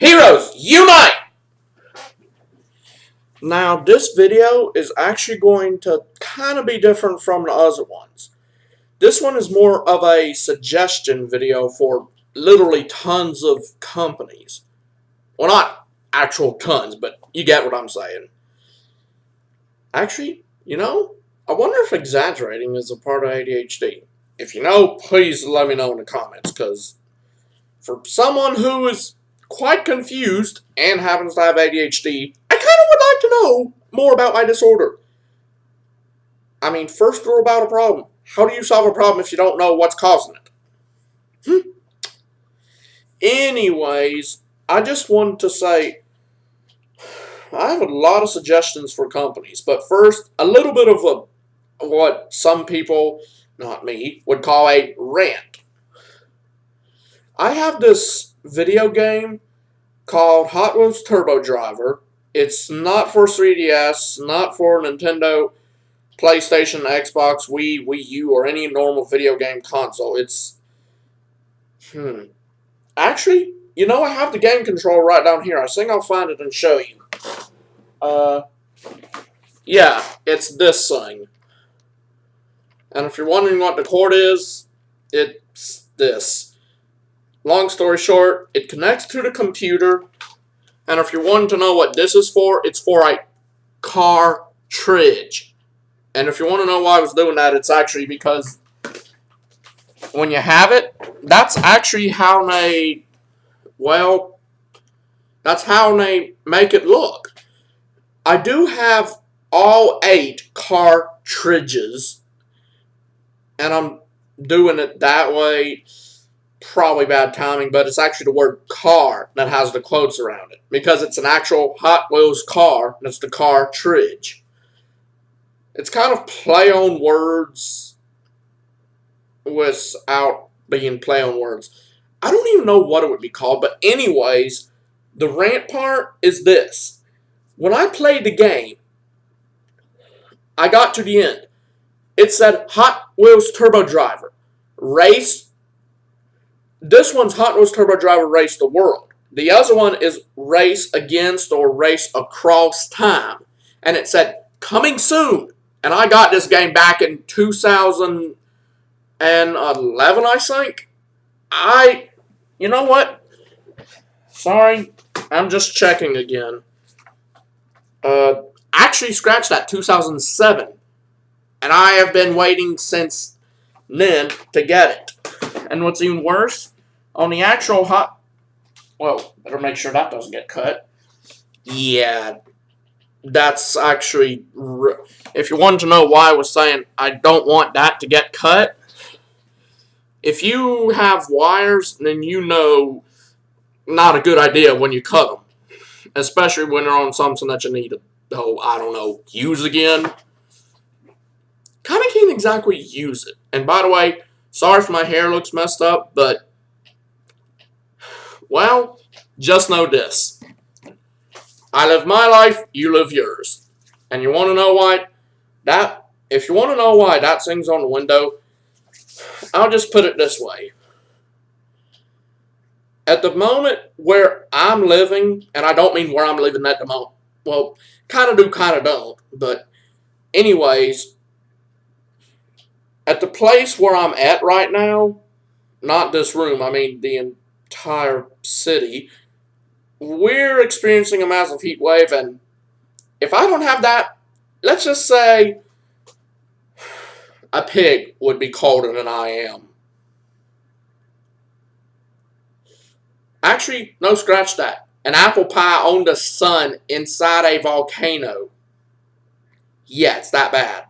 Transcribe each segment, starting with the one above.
Heroes, unite! Now, this video is actually going to kind of be different from the other ones. This one is more of a suggestion video for literally tons of companies. Well, not actual tons, but you get what I'm saying. Actually, I wonder if exaggerating is a part of ADHD. If you know, please let me know in the comments, because for someone who is quite confused and happens to have ADHD, I kind of would like to know more about my disorder. I mean, first rule about a problem. How do you solve a problem if you don't know what's causing it? Anyways, I just wanted to say, I have a lot of suggestions for companies, but first, a little bit of what some people, not me, would call a rant. I have this video game called Hot Wheels Turbo Driver. It's not for 3DS, not for Nintendo, PlayStation, Xbox, Wii, Wii U, or any normal video game console. It's, Actually, I have the game controller right down here. I think I'll find it and show you. Yeah, it's this thing. And if you're wondering what the cord is, it's this. Long story short, it connects to the computer. And if you're wanting to know what this is for, it's for a cartridge. And if you want to know why I was doing that, it's actually because when you have it, that's actually how they, that's how they make it look. I do have all 8 cartridges, and I'm doing it that way. Probably bad timing, but it's actually the word car that has the quotes around it, because it's an actual Hot Wheels car, and it's the cartridge. It's kind of play on words without being play on words. I don't even know what it would be called, but anyways, the rant part is this. When I played the game, I got to the end. It said Hot Wheels Turbo Driver. Race. This one's Hot Wheels Turbo Driver Race the World. The other one is Race Against or Race Across Time. And it said, coming soon. And I got this game back in 2011, I think. You know what? Sorry, I'm just checking again. Actually scratched that 2007. And I have been waiting since then to get it. And what's even worse, on the actual better make sure that doesn't get cut. Yeah, that's actually, if you wanted to know why I was saying I don't want that to get cut, if you have wires, then not a good idea when you cut them. Especially when they're on something that you need to, use again. Kind of can't exactly use it. And by the way, sorry if my hair looks messed up, but, just know this. I live my life, you live yours. And you want to know why if you want to know why that thing's on the window, I'll just put it this way. At the moment where I'm living, and I don't mean where I'm living at the moment, well, kind of do, kind of don't, but anyways, at the place where I'm at right now, not this room, I mean the entire city, we're experiencing a massive heat wave, and if I don't have that, let's just say a pig would be colder than I am. Actually, no, scratch that. An apple pie on the sun inside a volcano. Yeah, it's that bad.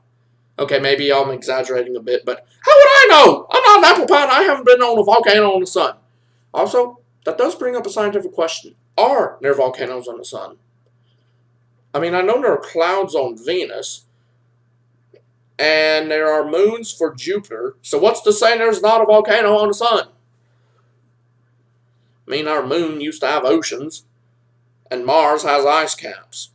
Okay, maybe I'm exaggerating a bit, but how would I know? I'm not an apple pie and I haven't been on a volcano on the sun. Also, that does bring up a scientific question. Are there volcanoes on the sun? I mean, I know there are clouds on Venus, and there are moons for Jupiter, so what's to say there's not a volcano on the sun? I mean, our moon used to have oceans, and Mars has ice caps.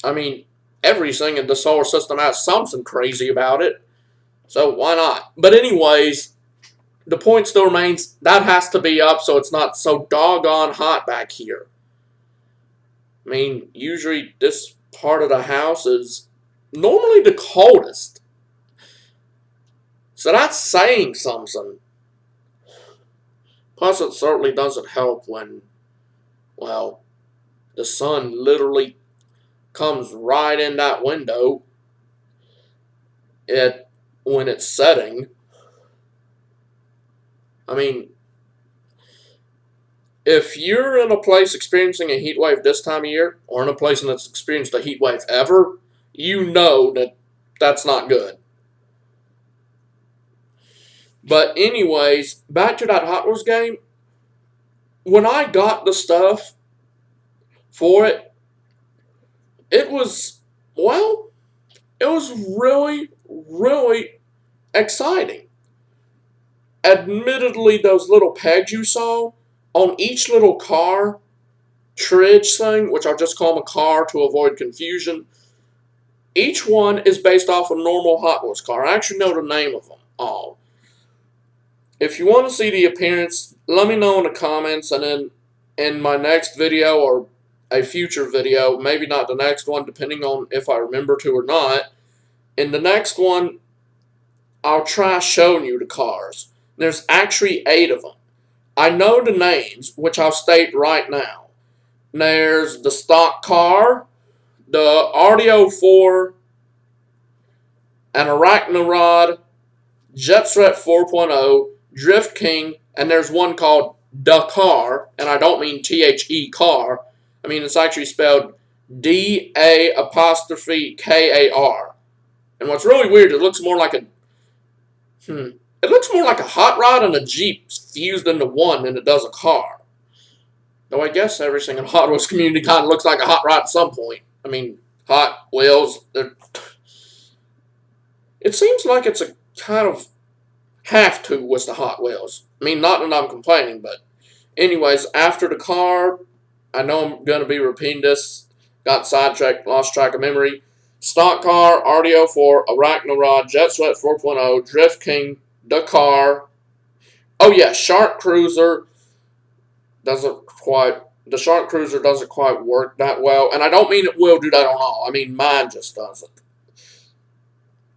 I mean, everything in the solar system has something crazy about it, so why not? But anyways, the point still remains that has to be up so it's not so doggone hot back here. I mean, usually this part of the house is normally the coldest. So that's saying something. Plus, it certainly doesn't help when, well, the sun literally comes right in that window when it's setting. I mean, if you're in a place experiencing a heat wave this time of year, or in a place that's experienced a heat wave ever, you know that that's not good. But anyways, back to that Hot Wheels game. When I got the stuff for it, it was, well, it was really, really exciting. Admittedly, those little pegs you saw on each little car tridge thing, which I'll just call them a car to avoid confusion, each one is based off a normal Hot Wheels car. I actually know the name of them all. If you want to see the appearance, let me know in the comments, and then in my next video or a future video, maybe not the next one, depending on if I remember to or not, in the next one, I'll try showing you the cars. There's actually 8 of them. I know the names, which I'll state right now. There's the stock car, the RDO4, an Arachnarod, Jetstret 4.0, Drift King, and there's one called Dakar, and I don't mean THE car. I mean it's actually spelled DA''KAR. And what's really weird, it looks more like a hot rod and a Jeep fused into one than it does a car. Though I guess everything in the Hot Wheels community kind of looks like a hot rod at some point. I mean, Hot Wheels, it seems like it's a kind of have to with the Hot Wheels. I mean, not that I'm complaining, but anyways, after the car, I know I'm going to be repeating this, got sidetracked, lost track of memory. Stock car, RDO4, Arachnarod, Jetstret 4.0, Drift King, Dakar. Oh yeah, Shark Cruiser doesn't quite work that well, and I don't mean it will do that on all. I mean mine just doesn't.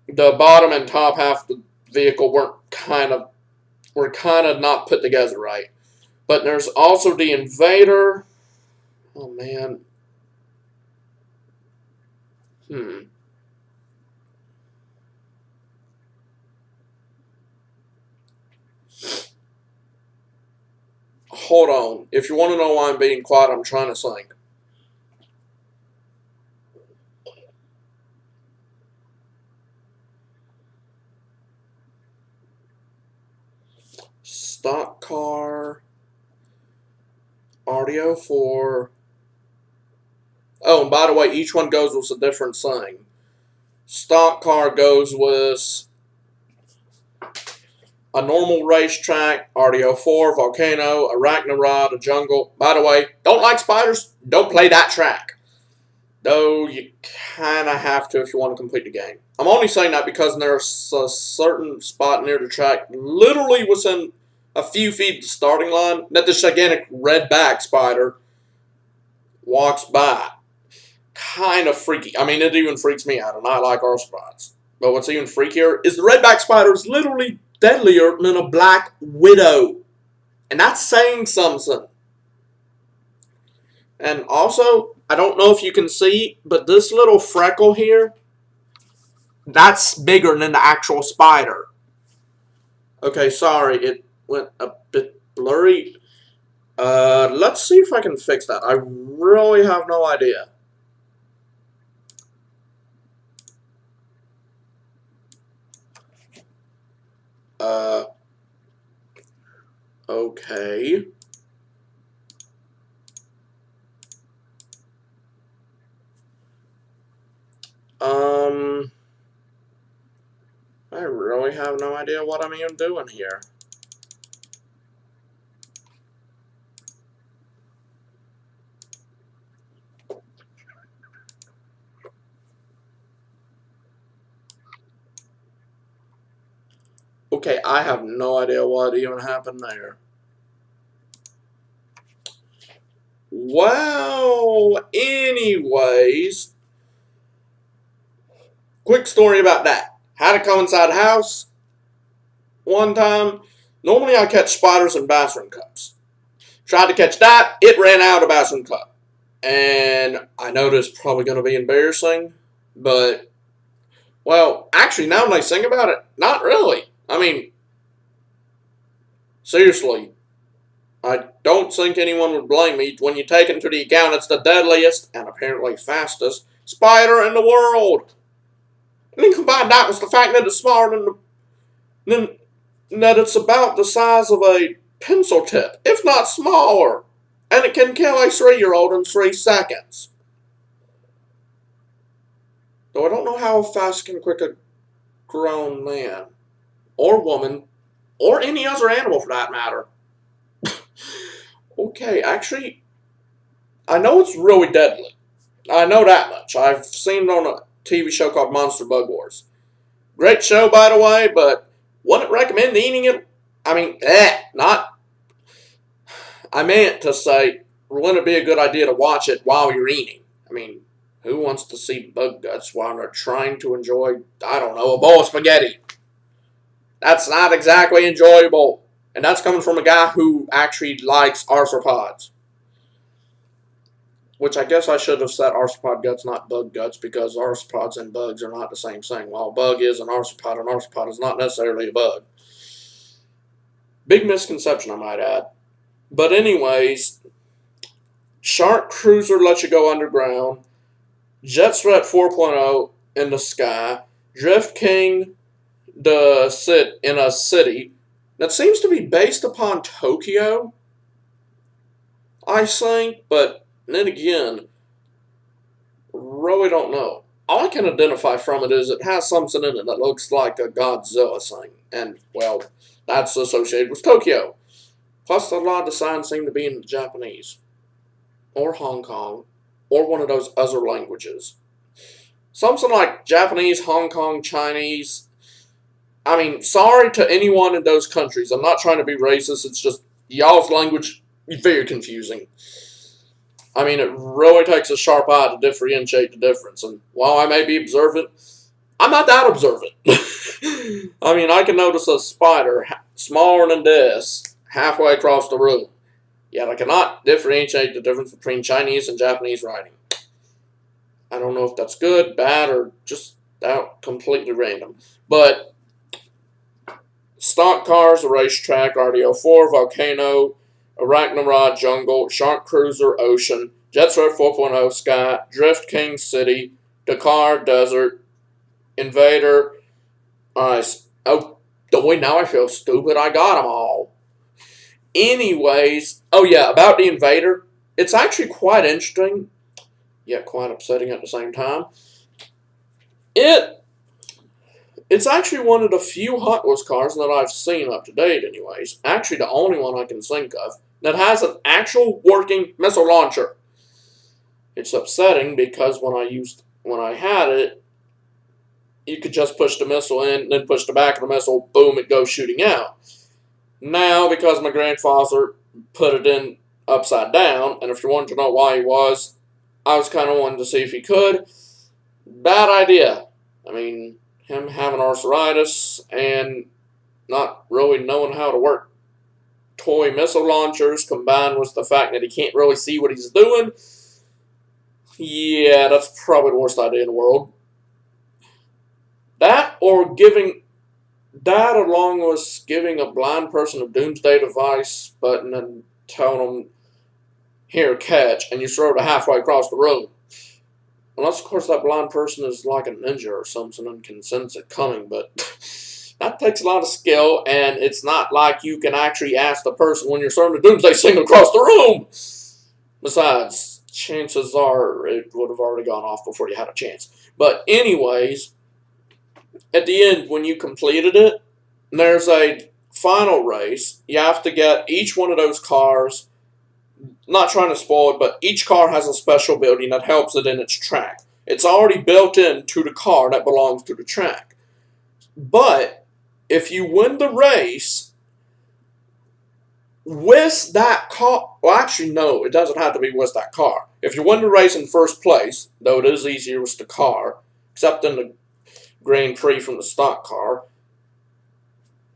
The bottom and top half of the vehicle were kind of not put together right. But there's also the Invader. Oh man. Hold on. If you want to know why I'm being quiet, I'm trying to think. Stock car. RDO4. Oh, and by the way, each one goes with a different thing. Stock car goes with a normal racetrack, RDO4, Volcano, Arachnarod, a jungle. By the way, don't like spiders? Don't play that track. Though you kind of have to if you want to complete the game. I'm only saying that because there's a certain spot near the track, literally within a few feet of the starting line, that this gigantic red-back spider walks by. Kind of freaky. I mean, it even freaks me out, and I like arthropods. But what's even freakier is the redback spider is literally deadlier than a black widow. And that's saying something. And also, I don't know if you can see, but this little freckle here, that's bigger than the actual spider. Okay, sorry, it went a bit blurry. Let's see if I can fix that. I really have no idea. Okay. I really have no idea what I'm even doing here. Okay, I have no idea what even happened there. Well, anyways, quick story about that. Had to come inside the house one time. Normally I catch spiders in bathroom cups. Tried to catch that, it ran out of bathroom cup. And I know this is probably going to be embarrassing, but, well, actually, now when I think about it, not really. I mean, seriously, I don't think anyone would blame me when you take into the account it's the deadliest and apparently fastest spider in the world. And then combine that with the fact that it's smaller than that it's about the size of a pencil tip, if not smaller. And it can kill a 3-year-old in 3 seconds. Though I don't know how fast it can quick a grown man, or woman, or any other animal for that matter. Okay, actually, I know it's really deadly. I know that much. I've seen it on a TV show called Monster Bug Wars. Great show, by the way, but wouldn't recommend eating it. I mean, not. I meant to say, wouldn't it be a good idea to watch it while you're eating? I mean, who wants to see bug guts while they're trying to enjoy, I don't know, a bowl of spaghetti? That's not exactly enjoyable. And that's coming from a guy who actually likes arthropods. Which I guess I should have said arthropod guts, not bug guts, because arthropods and bugs are not the same thing. While a bug is an arthropod is not necessarily a bug. Big misconception, I might add. But anyways, Shark Cruiser lets you go underground. Jet Threat 4.0 in the sky. Drift King sit in a city that seems to be based upon Tokyo, I think, but then again, really don't know. All I can identify from it is it has something in it that looks like a Godzilla thing, and, well, that's associated with Tokyo. Plus, a lot of the signs seem to be in Japanese, or Hong Kong, or one of those other languages. Something like Japanese, Hong Kong, Chinese. I mean, sorry to anyone in those countries. I'm not trying to be racist. It's just y'all's language is very confusing. I mean, it really takes a sharp eye to differentiate the difference. And while I may be observant, I'm not that observant. I mean, I can notice a spider smaller than this halfway across the room. Yet I cannot differentiate the difference between Chinese and Japanese writing. I don't know if that's good, bad, or just out completely random. But stock cars, a racetrack, RDO4, Volcano, Arachnarod, Jungle, Shark Cruiser, Ocean, Jet Threat 4.0, Sky, Drift King City, Dakar, Desert, Invader, oh, boy, now I feel stupid. I got them all. Anyways, oh yeah, about the Invader, it's actually quite interesting, yet quite upsetting at the same time. It's actually one of the few Hot Wheels cars that I've seen up to date, anyways. Actually, the only one I can think of that has an actual working missile launcher. It's upsetting because when I had it, you could just push the missile in, then push the back of the missile, boom, it goes shooting out. Now, because my grandfather put it in upside down, and if you wanted to know why he was, I was kind of wanting to see if he could. Bad idea. I mean, him having arthritis and not really knowing how to work toy missile launchers, combined with the fact that he can't really see what he's doing, yeah, that's probably the worst idea in the world. That, or giving that, along with giving a blind person a doomsday device button and telling them, here, catch, and you throw it halfway across the room. Unless, of course, that blind person is like a ninja or something and can sense it coming, but that takes a lot of skill, and it's not like you can actually ask the person when you're throwing the doomsday signal across the room. Besides, chances are it would have already gone off before you had a chance. But anyways, at the end, when you completed it, there's a final race. You have to get each one of those cars. Not trying to spoil it, but each car has a special building that helps it in its track. It's already built into the car that belongs to the track. But if you win the race with that car, well, actually, no, it doesn't have to be with that car. If you win the race in first place, though it is easier with the car, except in the Grand Prix from the stock car,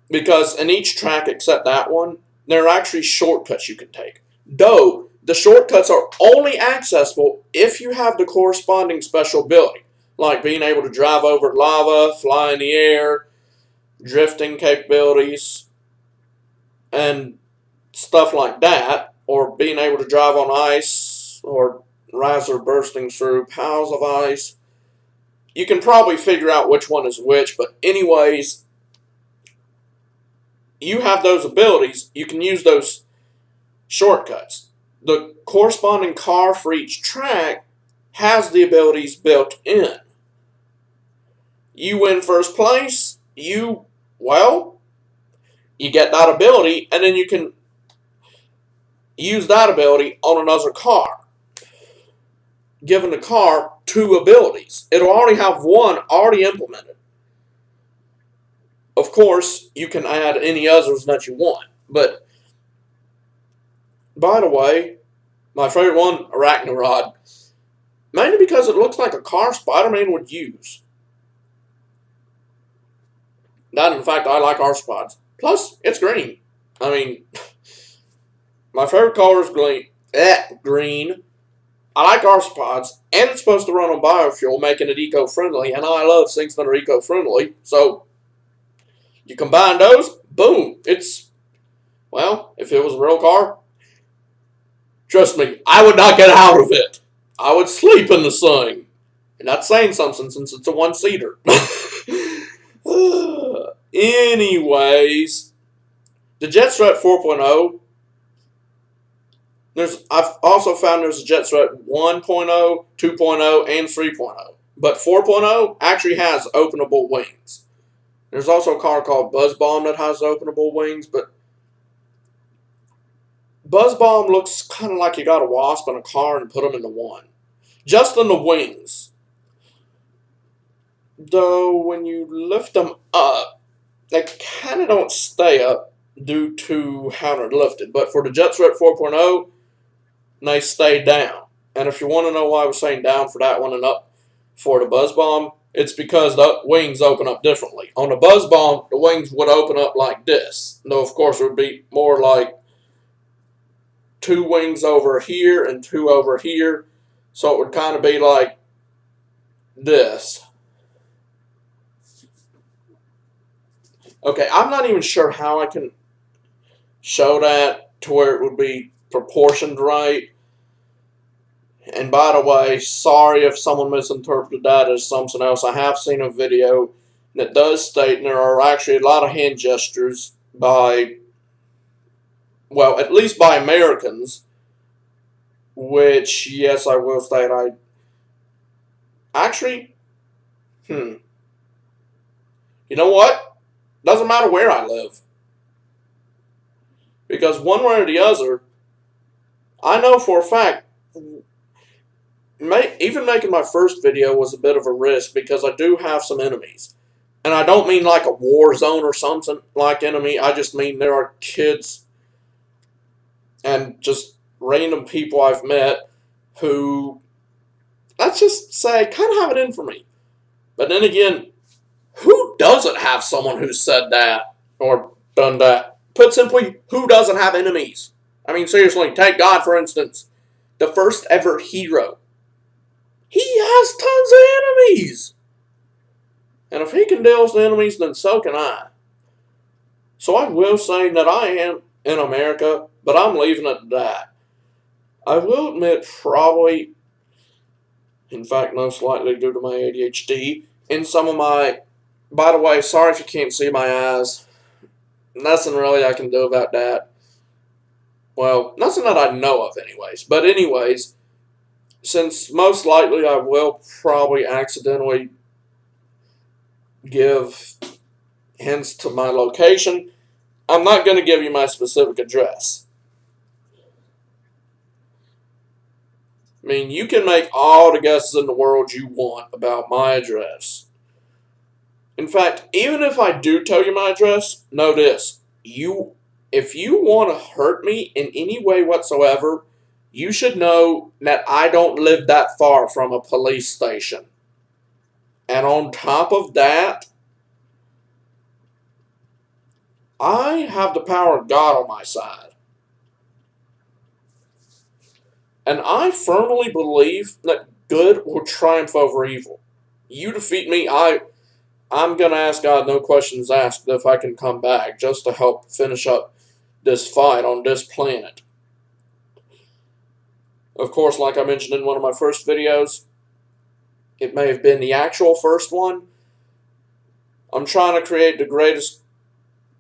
because in each track except that one, there are actually shortcuts you can take. Though, the shortcuts are only accessible if you have the corresponding special ability, like being able to drive over lava, fly in the air, drifting capabilities, and stuff like that, or being able to drive on ice, or Razor bursting through piles of ice. You can probably figure out which one is which, but anyways, you have those abilities, you can use those shortcuts. The corresponding car for each track has the abilities built in. You win first place, you get that ability, and then you can use that ability on another car, giving the car 2 abilities. It'll already have one already implemented. Of course, you can add any others that you want. But, by the way, my favorite one, Arachnarod, mainly because it looks like a car Spider-Man would use. That, in fact, I like arthropods. Plus, it's green. I mean, my favorite color is green. I like arthropods, and it's supposed to run on biofuel, making it eco-friendly, and I love things that are eco-friendly, so you combine those, boom, it's, well, if it was a real car, trust me, I would not get out of it. I would sleep in the sun. And that's saying something since it's a one-seater. Anyways, the Jetstrat 4.0, I've also found there's a Jetstrat 1.0, 2.0, and 3.0. But 4.0 actually has openable wings. There's also a car called Buzzbomb that has openable wings, but Buzzbomb looks kind of like you got a wasp in a car and put them into one. Just in the wings. Though, when you lift them up, they kind of don't stay up due to how they're lifted. But for the Jetstrat 4.0, they stay down. And if you want to know why I was saying down for that one and up for the Buzzbomb, it's because the wings open up differently. On the Buzzbomb, the wings would open up like this. Though, of course, it would be more like 2 wings over here and 2 over here. So it would kind of be like this. Okay, I'm not even sure how I can show that to where it would be proportioned right. And by the way, sorry if someone misinterpreted that as something else. I have seen a video that does state there are actually a lot of hand gestures by, well, at least by Americans, which, yes, I will state, you know what? Doesn't matter where I live. Because one way or the other, I know for a fact, even making my first video was a bit of a risk because I do have some enemies. And I don't mean like a war zone or something like enemy. I just mean there are kids and just random people I've met who, let's just say, kind of have it in for me. But then again, who doesn't have someone who said that or done that? Put simply, who doesn't have enemies? I mean, seriously, take God, for instance. The first ever hero. He has tons of enemies. And if he can deal with enemies, then so can I. So I will say that I am in America, but I'm leaving it at that. I will admit, probably, in fact, most likely due to my ADHD, in some of my, by the way, sorry if you can't see my eyes. Nothing really I can do about that. Well, nothing that I know of anyways. But anyways, since most likely I will probably accidentally give hints to my location, I'm not going to give you my specific address. I mean, you can make all the guesses in the world you want about my address. In fact, even if I do tell you my address, know this. If you want to hurt me in any way whatsoever, you should know that I don't live that far from a police station. And on top of that, I have the power of God on my side. And I firmly believe that good will triumph over evil. You defeat me, I'm going to ask God no questions asked if I can come back just to help finish up this fight on this planet. Of course, like I mentioned in one of my first videos, it may have been the actual first one. I'm trying to create the greatest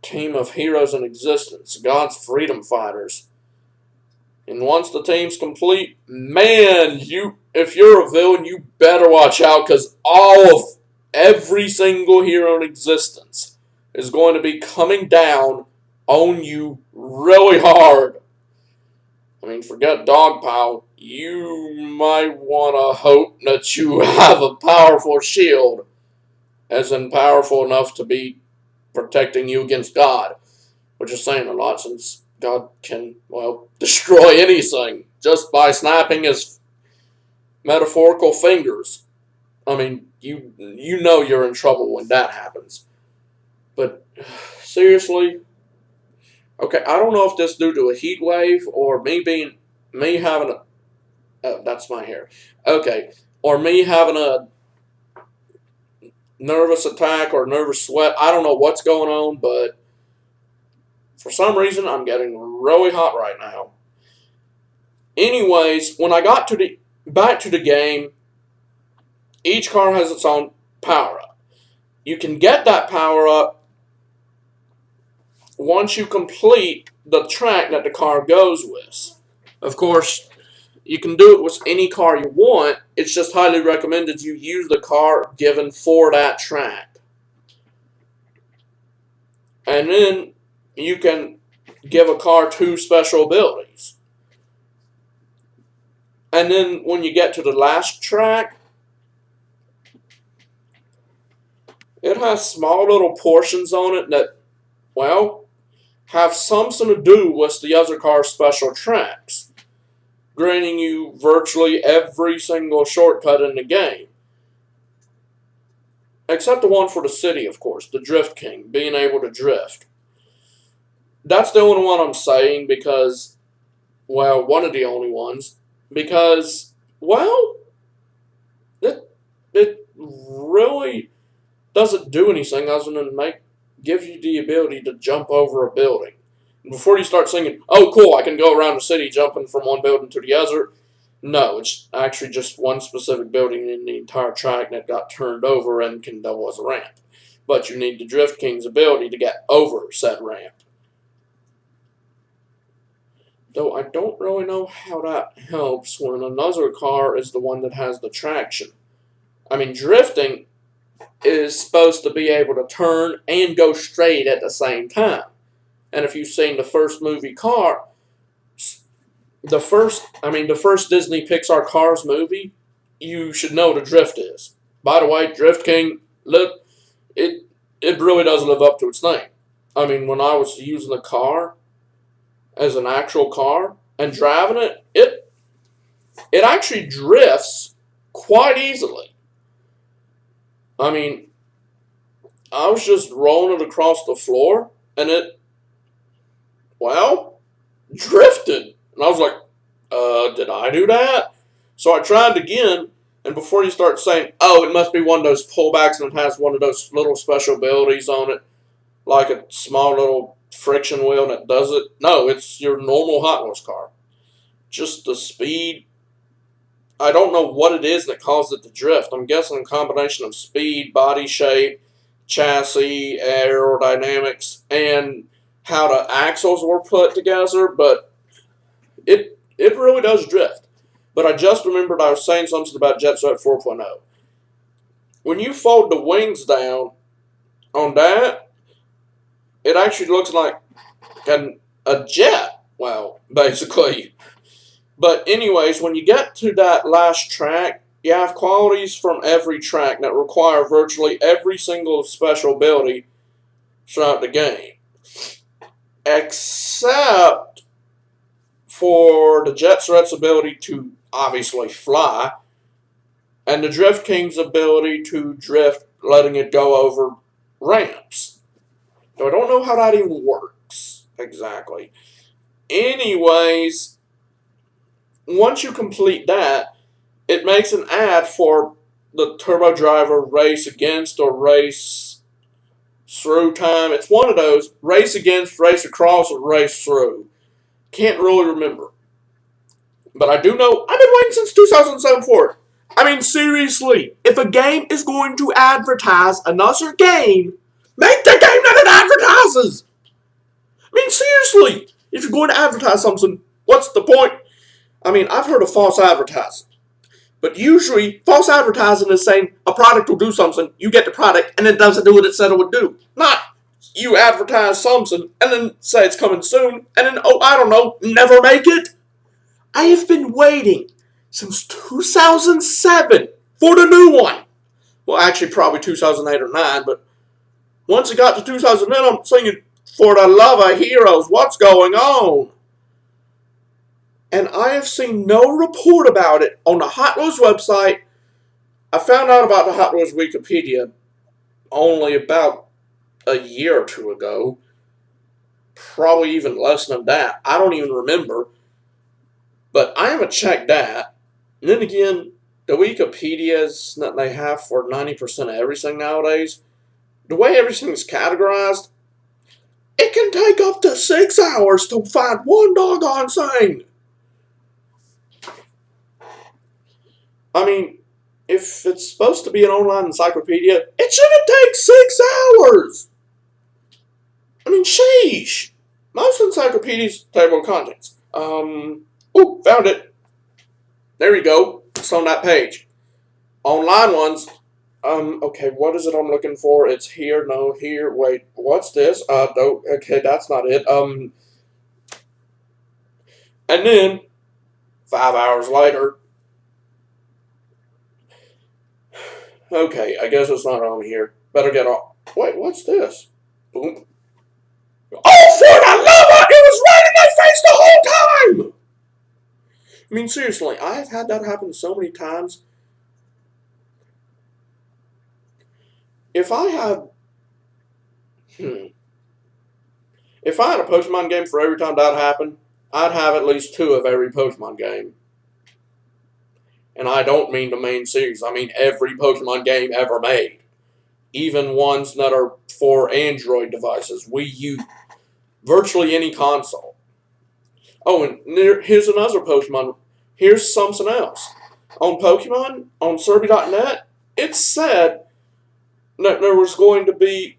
team of heroes in existence, God's freedom fighters. And once the team's complete, man, if you're a villain, you better watch out, because every single hero in existence is going to be coming down on you really hard. I mean, forget Dogpile. You might want to hope that you have a powerful shield, as in powerful enough to be protecting you against God, which is saying a lot, since God can, well, destroy anything just by snapping his metaphorical fingers. I mean, you know you're in trouble when that happens. But seriously, okay, I don't know if this is due to a heat wave or me having a that's my hair. Okay, or me having a nervous attack or nervous sweat. I don't know what's going on, but for some reason I'm getting really hot right now. Anyways, when I got back to the game, each car has its own power up. You can get that power up once you complete the track that the car goes with. Of course, you can do it with any car you want. It's just highly recommended you use the car given for that track. And then you can give a car 2 special abilities. And then when you get to the last track, it has small little portions on it that, well, have something to do with the other car's special tracks, granting you virtually every single shortcut in the game. Except the one for the city, of course, the Drift King, being able to drift. That's the only one I'm saying because, well, one of the only ones, because, well, it really doesn't do anything other than give you the ability to jump over a building. And before you start thinking, oh, cool, I can go around the city jumping from one building to the other, no, it's actually just one specific building in the entire track that got turned over and can double as a ramp. But you need the Drift King's ability to get over said ramp. Though I don't really know how that helps when another car is the one that has the traction. I mean, drifting is supposed to be able to turn and go straight at the same time. And if you've seen the first movie Car, the first Disney Pixar Cars movie, you should know what a drift is. By the way, Drift King, look, it really doesn't live up to its name. I mean, when I was using the car as an actual car and driving it actually drifts quite easily. I mean, I was just rolling it across the floor, and it, well, drifted. And I was like, did I do that? So I tried again, and before you start saying, oh, it must be one of those pullbacks and it has one of those little special abilities on it, like a small little friction wheel that does it. No, it's your normal Hot Wheels car. Just the speed. I don't know what it is that caused it to drift. I'm guessing a combination of speed, body shape, chassis, aerodynamics, and how the axles were put together, but it really does drift. But I just remembered I was saying something about Jet Set 4.0. When you fold the wings down on that, it actually looks like a jet. Well, basically. But anyways, when you get to that last track, you have qualities from every track that require virtually every single special ability throughout the game. Except for the Jet Threat's ability to obviously fly, and the Drift King's ability to drift, letting it go over ramps. So I don't know how that even works exactly. Anyways, once you complete that, it makes an ad for the Turbo Driver Race Against or Race Through time. It's one of those, race against, race across, or race through. Can't really remember. But I do know I've been waiting since 2007 for it. I mean, seriously, if a game is going to advertise another game, make the game that it advertises. I mean, seriously, if you're going to advertise something, what's the point? I mean, I've heard of false advertising. But usually, false advertising is saying a product will do something, you get the product, and it doesn't do what it said it would do. Not you advertise something, and then say it's coming soon, and then, oh, I don't know, never make it. I have been waiting since 2007 for the new one. Well, actually, probably 2008 or 9, but once it got to 2009, I'm singing, for the love of heroes, what's going on? And I have seen no report about it on the Hot Wheels website. I found out about the Hot Wheels Wikipedia only about a year or two ago. Probably even less than that. I don't even remember. But I haven't checked that. And then again, the Wikipedias that they have for 90% of everything nowadays, the way everything is categorized, it can take up to 6 hours to find one doggone thing. I mean, if it's supposed to be an online encyclopedia, it shouldn't take 6 hours. I mean, sheesh. Most encyclopedias, table of contents. Oh, found it. There you go. It's on that page. Online ones. Okay, what is it I'm looking for? It's here, no, here. Wait, what's this? No, okay, that's not it. And then 5 hours later. Okay, I guess it's not on here. Better get off. Wait, what's this? Boom. Oh, for the love! It was right in my face the whole time! I mean, seriously, I have had that happen so many times. If I had... If I had a Pokemon game for every time that happened, I'd have at least 2 of every Pokemon game. And I don't mean the main series. I mean every Pokemon game ever made. Even ones that are for Android devices, Wii U, virtually any console. Oh, and here's another Pokemon. Here's something else. On Pokemon, on Serby.net, it said that there was going to be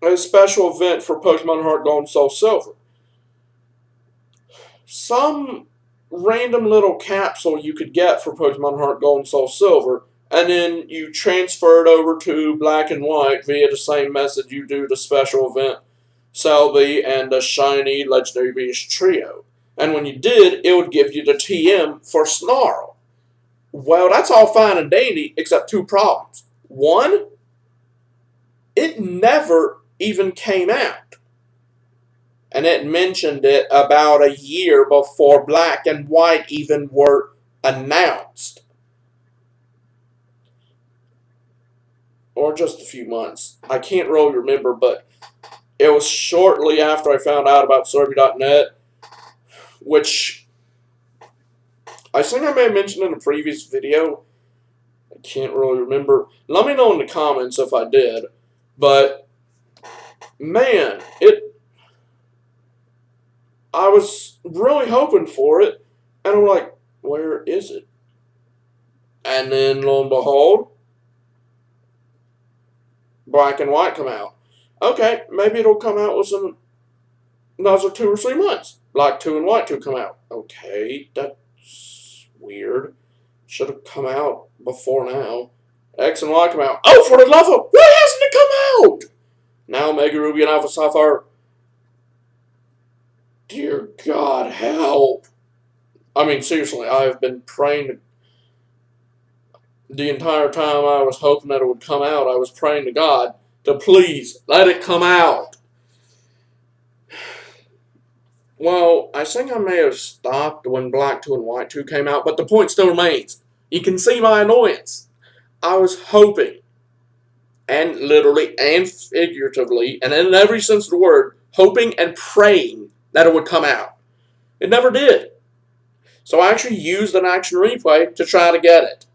a special event for Pokemon Heart Gold and Soul Silver. Some random little capsule you could get for Pokemon Heart Gold and Soul Silver, and then you transfer it over to Black and White via the same method you do the special event Selby and the Shiny Legendary Beast Trio. And when you did, it would give you the TM for Snarl. Well, that's all fine and dandy, except 2 problems. One, it never even came out. And it mentioned it about a year before Black and White even were announced. Or just a few months. I can't really remember, but it was shortly after I found out about Serby.net, which I think I may have mentioned in a previous video. I can't really remember. Let me know in the comments if I did. But, man, I was really hoping for it, and I'm like, where is it? And then, lo and behold, Black and White come out. Okay, maybe it'll come out with another 2 or 3 months. Black 2 and White 2 come out. Okay, that's weird. Should have come out before now. X and Y come out. Oh, for the love of... Why hasn't it come out? Now Mega Ruby and Alpha Sapphire... Dear God, help. I mean, seriously, I have been praying the entire time I was hoping that it would come out, I was praying to God to please let it come out. Well, I think I may have stopped when Black 2 and White 2 came out, but the point still remains. You can see my annoyance. I was hoping, and literally and figuratively, and in every sense of the word, hoping and praying that it would come out. It never did. So I actually used an action replay to try to get it.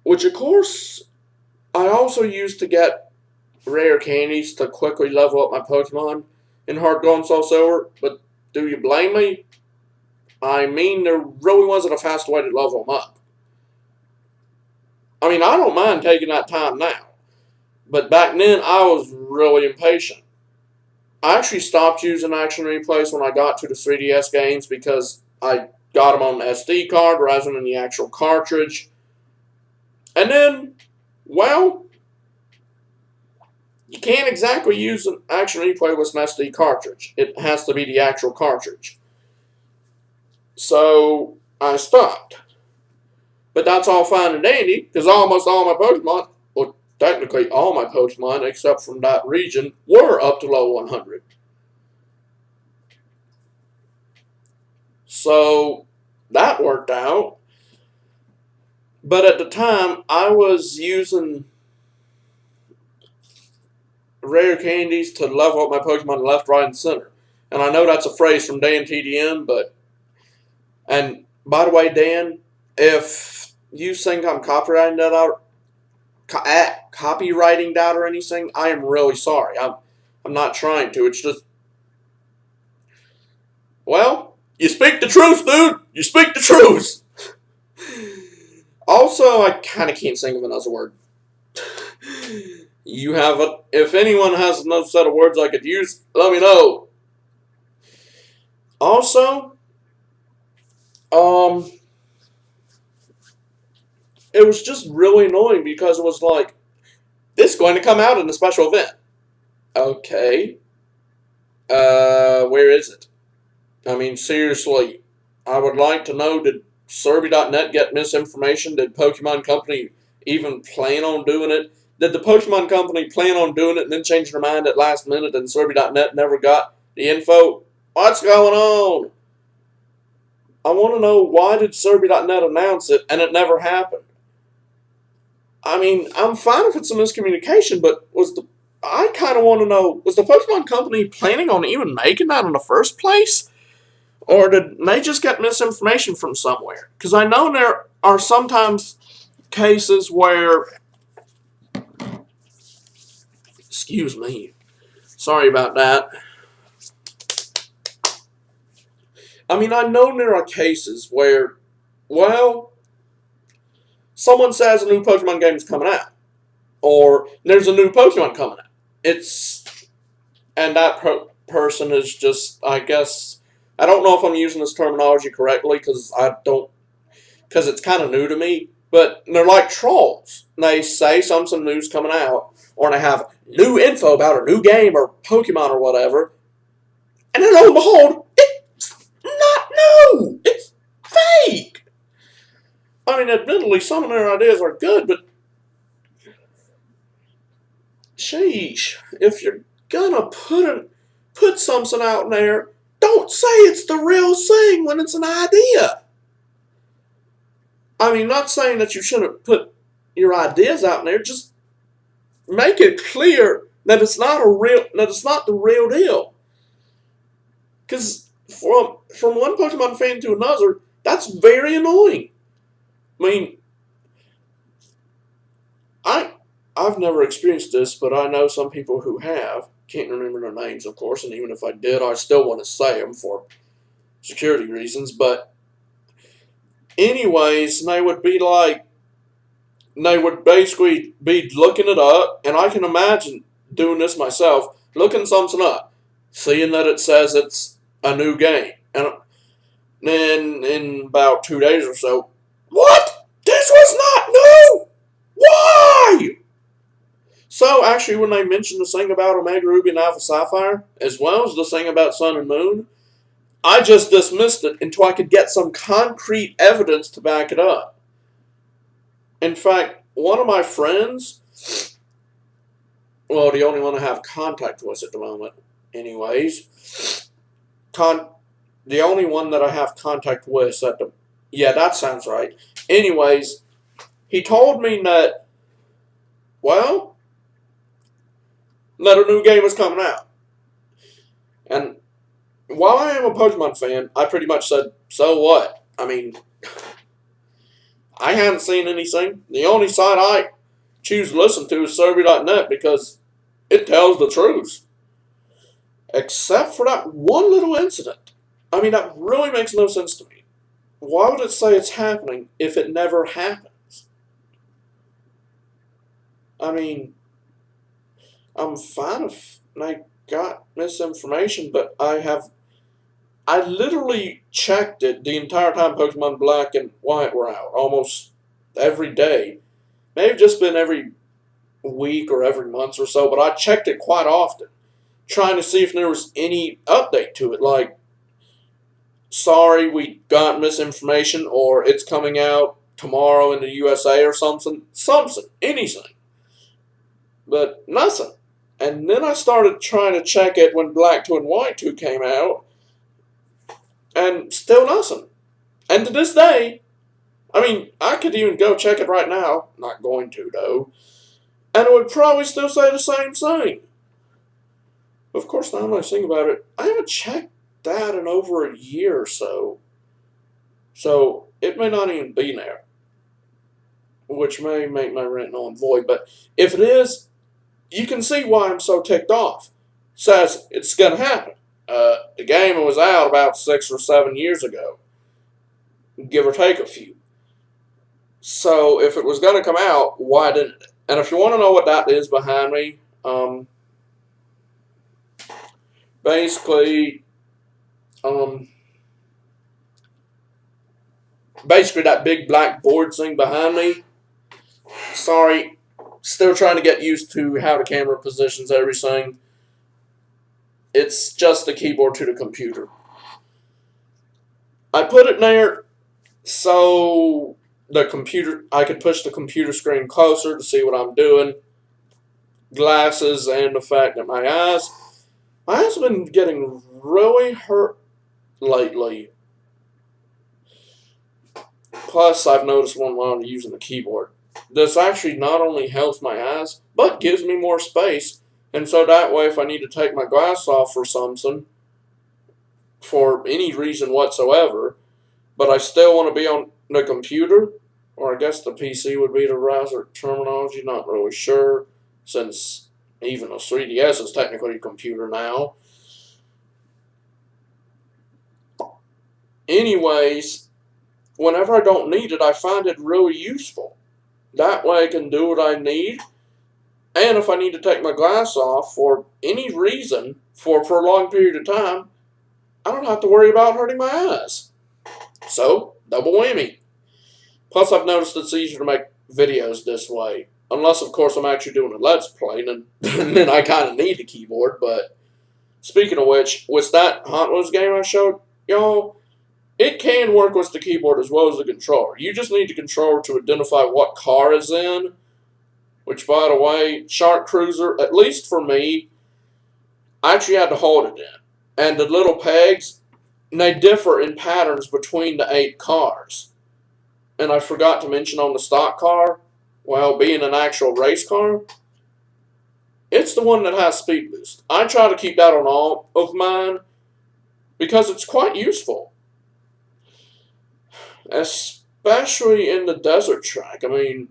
Which, of course, I also used to get rare candies to quickly level up my Pokemon in Hard Gold and Soul Silver. But do you blame me? I mean, there really wasn't a fast way to level them up. I mean, I don't mind taking that time now. But back then, I was really impatient. I actually stopped using action replays when I got to the 3DS games because I got them on the SD card rather than the actual cartridge. And then, well, you can't exactly use an action replay with an SD cartridge. It has to be the actual cartridge. So I stopped. But that's all fine and dandy, because almost all my Pokemon, well, technically all my Pokemon, except from that region, were up to level 100. So that worked out. But at the time, I was using rare candies to level up my Pokemon left, right, and center. And I know that's a phrase from Dan TDM, but... And by the way, Dan, if you think I'm copywriting that out or anything, I am really sorry. I'm not trying to. It's just... Well, you speak the truth, dude! You speak the truth! Also, I kind of can't think of another word. You have a... If anyone has another set of words I could use, let me know. Also, it was just really annoying because it was like, this is going to come out in a special event. Okay. Where is it? I mean, seriously, I would like to know, did Survey.net get misinformation? Did Pokemon Company even plan on doing it? Did the Pokemon Company plan on doing it and then change their mind at last minute and Survey.net never got the info? What's going on? I want to know, why did Survey.net announce it and it never happened? I mean, I'm fine if it's a miscommunication, but I kind of want to know, was the Pokemon Company planning on even making that in the first place? Or did they just get misinformation from somewhere? Because I know there are sometimes cases where... Excuse me. Sorry about that. I mean, I know there are cases where, well, someone says a new Pokemon game is coming out. Or there's a new Pokemon coming out. And that person is just, I guess... I don't know if I'm using this terminology correctly because it's kind of new to me, but they're like trolls. They say some news coming out, or they have new info about a new game or Pokemon or whatever, and then lo and behold, it's not new. It's fake. I mean, admittedly, some of their ideas are good, but sheesh, if you're gonna put something out there, don't say it's the real thing when it's an idea. I mean, not saying that you shouldn't put your ideas out there, just make it clear that it's not the real deal. Because from one Pokemon fan to another, that's very annoying. I mean, I've never experienced this, but I know some people who have. Can't remember their names, of course, and even if I did, I still want to say them for security reasons. But anyways, they would basically be looking it up, and I can imagine doing this myself, looking something up, seeing that it says it's a new game, and then in about 2 days or so, what? This was not new! Why? So, actually, when they mentioned the thing about Omega Ruby and Alpha Sapphire, as well as the thing about Sun and Moon, I just dismissed it until I could get some concrete evidence to back it up. In fact, one of my friends, well, the only one I have contact with at the moment, anyways, the only one that I have contact with at the, yeah, that sounds right. Anyways, he told me that, well, that a new game is coming out. And while I am a Pokemon fan, I pretty much said, so what? I mean, I haven't seen anything. The only site I choose to listen to is Survey.net because it tells the truth. Except for that one little incident. I mean, that really makes no sense to me. Why would it say it's happening if it never happens? I mean, I'm fine if I got misinformation, but I literally checked it the entire time Pokemon Black and White were out, almost every day. Maybe just been every week or every month or so, but I checked it quite often, trying to see if there was any update to it, like, sorry, we got misinformation, or it's coming out tomorrow in the USA or something, anything. But nothing. And then I started trying to check it when Black 2 and White 2 came out, and still nothing. And to this day, I mean, I could even go check it right now, not going to though, and it would probably still say the same thing. Of course, now that I think about it, I haven't checked that in over a year or so. So it may not even be there, which may make my rant null and void. But if it is, you can see why I'm so ticked off. Says it's going to happen. The game was out about 6 or 7 years ago, give or take a few. So if it was going to come out, why didn't it? And if you want to know what that is behind me, basically that big black board thing behind me. Sorry, still trying to get used to how the camera positions everything. It's just the keyboard to the computer. I put it there so I could push the computer screen closer to see what I'm doing. Glasses and the fact that my eyes have been getting really hurt lately. Plus, I've noticed one while I'm using the keyboard. This actually not only helps my eyes, but gives me more space. And so that way, if I need to take my glass off for something, for any reason whatsoever, but I still want to be on the computer, or I guess the PC would be the browser terminology, not really sure, since even a 3DS is technically a computer now. Anyways, whenever I don't need it, I find it really useful. That way I can do what I need, and if I need to take my glass off for any reason for a prolonged period of time, I don't have to worry about hurting my eyes. So, double whammy. Plus, I've noticed it's easier to make videos this way. Unless, of course, I'm actually doing a Let's Play, and then I kind of need the keyboard. But, speaking of which, with that Hot Wheels game I showed y'all, it can work with the keyboard as well as the controller. You just need the controller to identify what car is in. Which, by the way, Shark Cruiser, at least for me, I actually had to hold it in. And the little pegs, they differ in patterns between the 8 cars. And I forgot to mention on the stock car, well, being an actual race car, it's the one that has speed boost. I try to keep that on all of mine because it's quite useful. Especially in the desert track. I mean,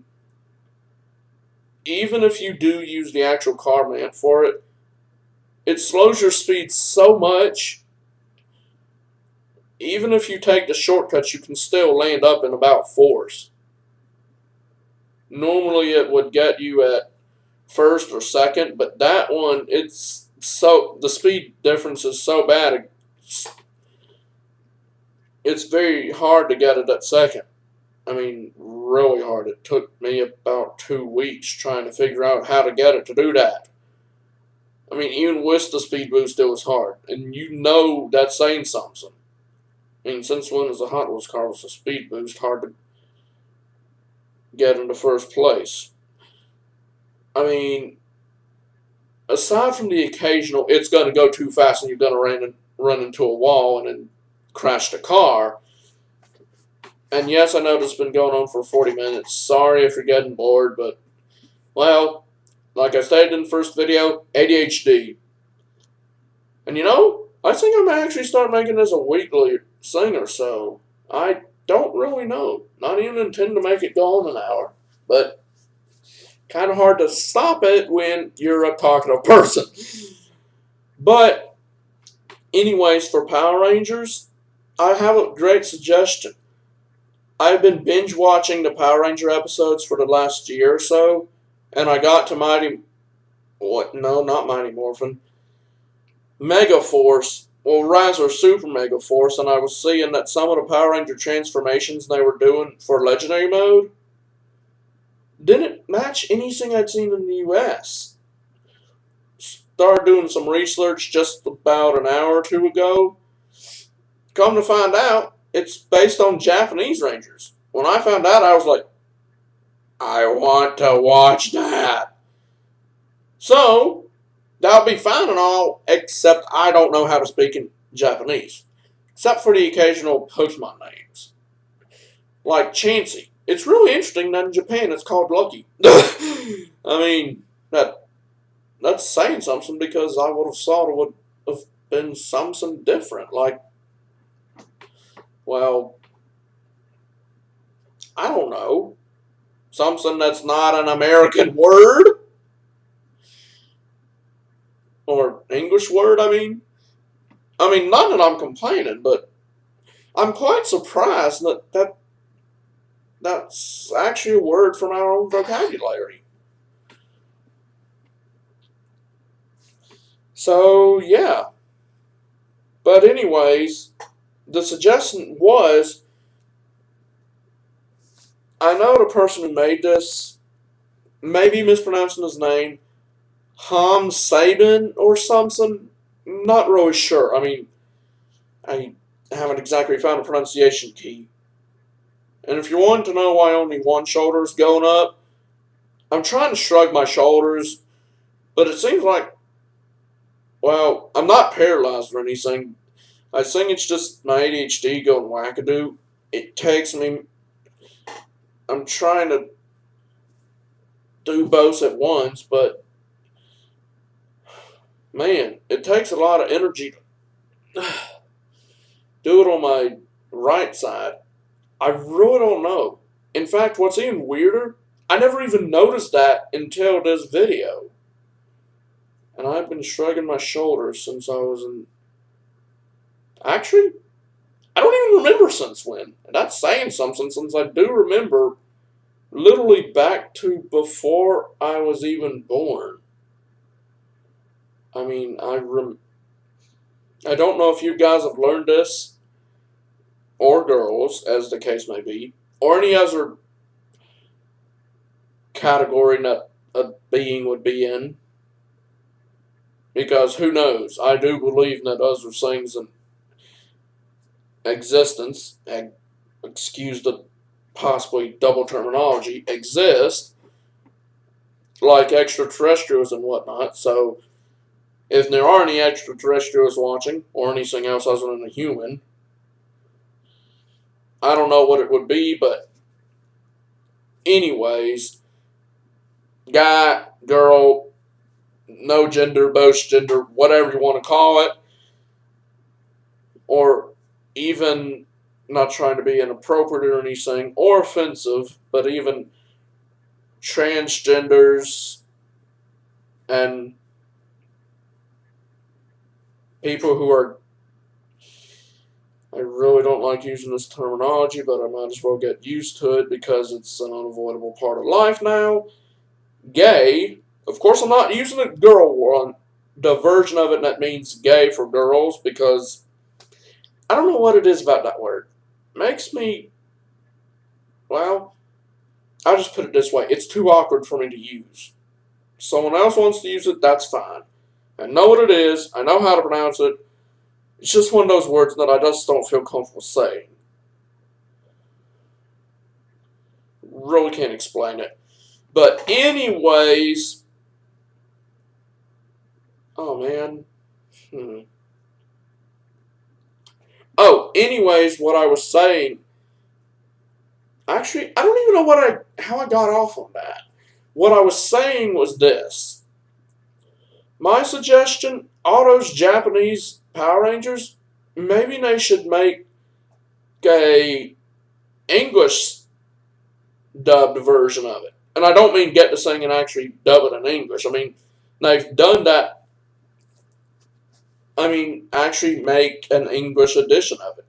even if you do use the actual car map for it, it slows your speed so much. Even if you take the shortcuts, you can still land up in about 4s. Normally it would get you at 1st or 2nd, but that one, the speed difference is so bad, it's very hard to get it at 2nd. I mean, really hard. It took me about 2 weeks trying to figure out how to get it to do that. I mean, even with the speed boost, it was hard. And you know that's saying something. I mean, since when is a Hot Wheels car with a speed boost hard to get into first place? I mean, aside from the occasional, it's going to go too fast and you're going to run into a wall and then crash the car. And yes, I know this has been going on for 40 minutes. Sorry if you're getting bored, but, well, like I stated in the first video, ADHD. And I think I may actually start making this a weekly thing or so. I don't really know. Not even intend to make it go on an hour. But kind of hard to stop it when you're a talkative person. But anyways, for Power Rangers, I have a great suggestion. I've been binge watching the Power Ranger episodes for the last year or so, and I got to not Mighty Morphin, Mega Force, Rise or Super Mega Force, and I was seeing that some of the Power Ranger transformations they were doing for Legendary Mode didn't match anything I'd seen in the US. Started doing some research just about an hour or two ago. Come to find out, it's based on Japanese Rangers. When I found out, I was like, I want to watch that. So, that'll be fine and all, except I don't know how to speak in Japanese. Except for the occasional Pokemon names. Like Chansey. It's really interesting that in Japan it's called Lucky. I mean, that's saying something because I would have thought it would have been something different. Like, well, I don't know. Something that's not an American word? Or English word, I mean. Not that I'm complaining, but I'm quite surprised that's actually a word from our own vocabulary. So, yeah. But anyways, the suggestion was, I know the person who made this, maybe mispronouncing his name, Ham Sabin or something. Not really sure. I haven't exactly found a pronunciation key. And if you want to know why only one shoulder is going up, I'm trying to shrug my shoulders, but it seems like, well, I'm not paralyzed or anything. I think it's just my ADHD going wackadoo. It takes me, I'm trying to do both at once, but man, it takes a lot of energy to do it on my right side. I really don't know. In fact, what's even weirder, I never even noticed that until this video. And I've been shrugging my shoulders since I was in... Actually, I don't even remember since when. And that's saying something, since I do remember literally back to before I was even born. I don't know if you guys have learned this, or girls, as the case may be, or any other category that a being would be in. Because who knows? I do believe that other things in existence, and excuse the possibly double terminology, exist, like extraterrestrials and whatnot. So, if there are any extraterrestrials watching, or anything else other than a human, I don't know what it would be, but anyways, guy, girl, no gender, both gender, whatever you want to call it, or even, not trying to be inappropriate or anything, or offensive, but even transgenders and people who are, I really don't like using this terminology, but I might as well get used to it because it's an unavoidable part of life now. Gay. Of course, I'm not using the girl one, the version of it that means gay for girls, because I don't know what it is about that word. It makes me, well, I'll just put it this way. It's too awkward for me to use. Someone else wants to use it, that's fine. I know what it is. I know how to pronounce it. It's just one of those words that I just don't feel comfortable saying. Really can't explain it. But anyways, oh man. Oh, anyways, what I was saying. Actually, I don't even know how I got off on that. What I was saying was this. My suggestion, all those Japanese Power Rangers, maybe they should make a English dubbed version of it. And I don't mean get the thing and actually dub it in English. I mean, they've done that. I mean, actually make an English edition of it.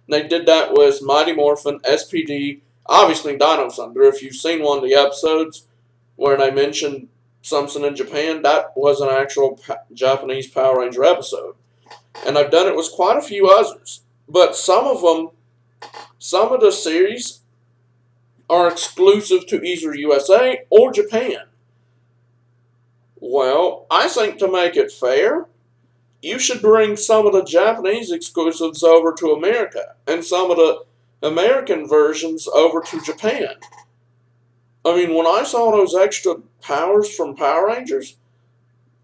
And they did that with Mighty Morphin, SPD, obviously Dino Thunder. If you've seen one of the episodes where they mentioned something in Japan, that was an actual Japanese Power Ranger episode. And I've done it with quite a few others. But some of the series are exclusive to either USA or Japan. Well, I think to make it fair, you should bring some of the Japanese exclusives over to America and some of the American versions over to Japan. I mean, when I saw those extra powers from Power Rangers,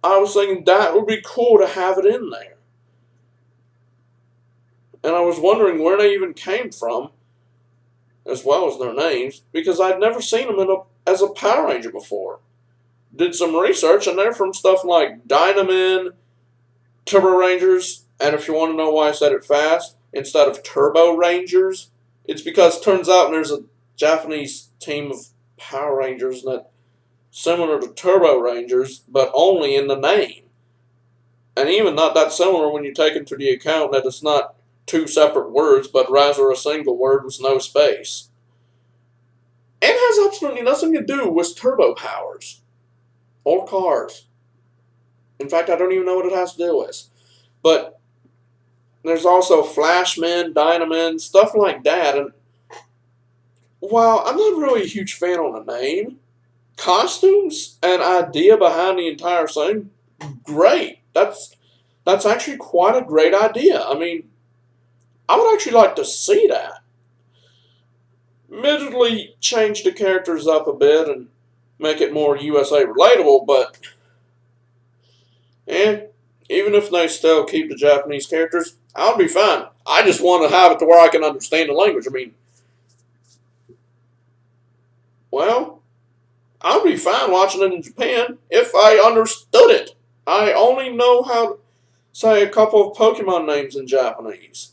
I was thinking that would be cool to have it in there. And I was wondering where they even came from, as well as their names, because I'd never seen them as a Power Ranger before. Did some research, and they're from stuff like Dynamen, Turbo Rangers, and if you want to know why I said it fast, instead of Turbo Rangers, it's because it turns out there's a Japanese team of Power Rangers that similar to Turbo Rangers, but only in the name. And even not that similar when you take into the account that it's not two separate words, but rather a single word with no space. It has absolutely nothing to do with turbo powers or cars. In fact, I don't even know what it has to do with. But there's also Flashmen, Dynamen, stuff like that. And while I'm not really a huge fan on the name, costumes and idea behind the entire thing, great. That's actually quite a great idea. I mean, I would actually like to see that. Admittedly, change the characters up a bit and make it more USA relatable, but even if they still keep the Japanese characters, I'll be fine. I just want to have it to where I can understand the language. I mean, well, I'll be fine watching it in Japan if I understood it. I only know how to say a couple of Pokemon names in Japanese.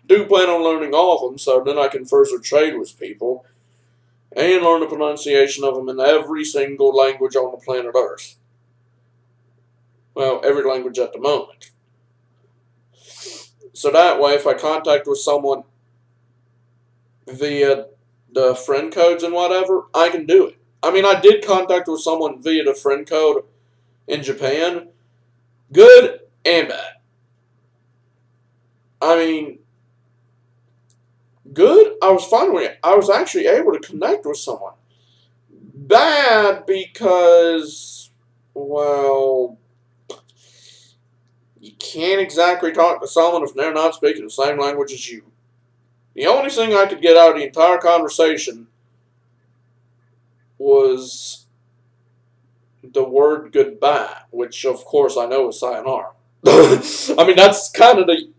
Do plan on learning all of them, so then I can further trade with people and learn the pronunciation of them in every single language on the planet Earth. Well, every language at the moment. So that way, if I contact with someone via the friend codes and whatever, I can do it. I mean, I did contact with someone via the friend code in Japan. Good and bad. I mean, good, I was fine with it. I was actually able to connect with someone. Bad because, well, you can't exactly talk to someone if they're not speaking the same language as you. The only thing I could get out of the entire conversation was the word goodbye, which of course I know is sayonara. I mean, that's kind of the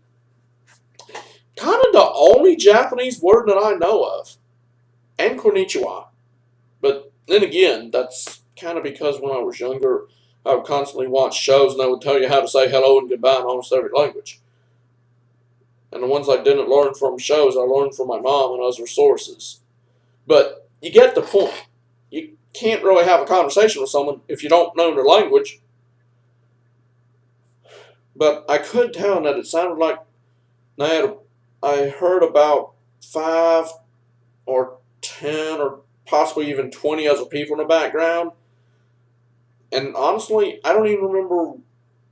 only Japanese word that I know of. And konnichiwa. But then again, that's kind of because when I was younger, I would constantly watch shows and they would tell you how to say hello and goodbye in almost every language. And the ones I didn't learn from shows, I learned from my mom and other sources. But you get the point. You can't really have a conversation with someone if you don't know their language. But I could tell that it sounded like I heard about 5 or 10 or possibly even 20 other people in the background. And honestly, I don't even remember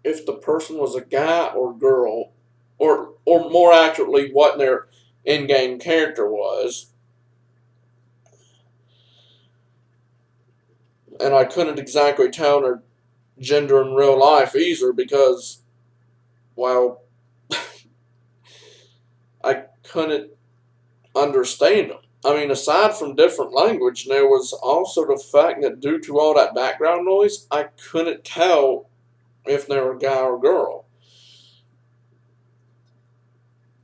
if the person was a guy or girl, or more accurately, what their in-game character was. And I couldn't exactly tell their gender in real life either because well, I couldn't understand them. I mean, aside from different language, there was also the fact that due to all that background noise, I couldn't tell if they were a guy or girl.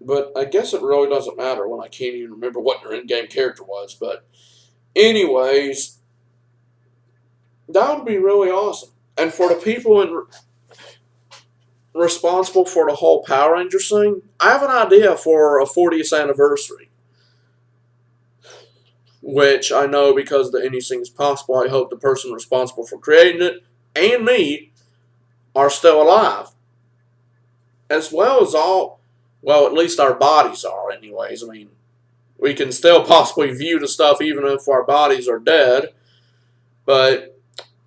But I guess it really doesn't matter when I can't even remember what their in-game character was. But anyways, that would be really awesome. And for the people responsible for the whole Power Rangers thing, I have an idea for a 40th anniversary. Which I know because the anything is possible. I hope the person responsible for creating it and me are still alive. As well as all, well, at least our bodies are, anyways. I mean, we can still possibly view the stuff even if our bodies are dead, but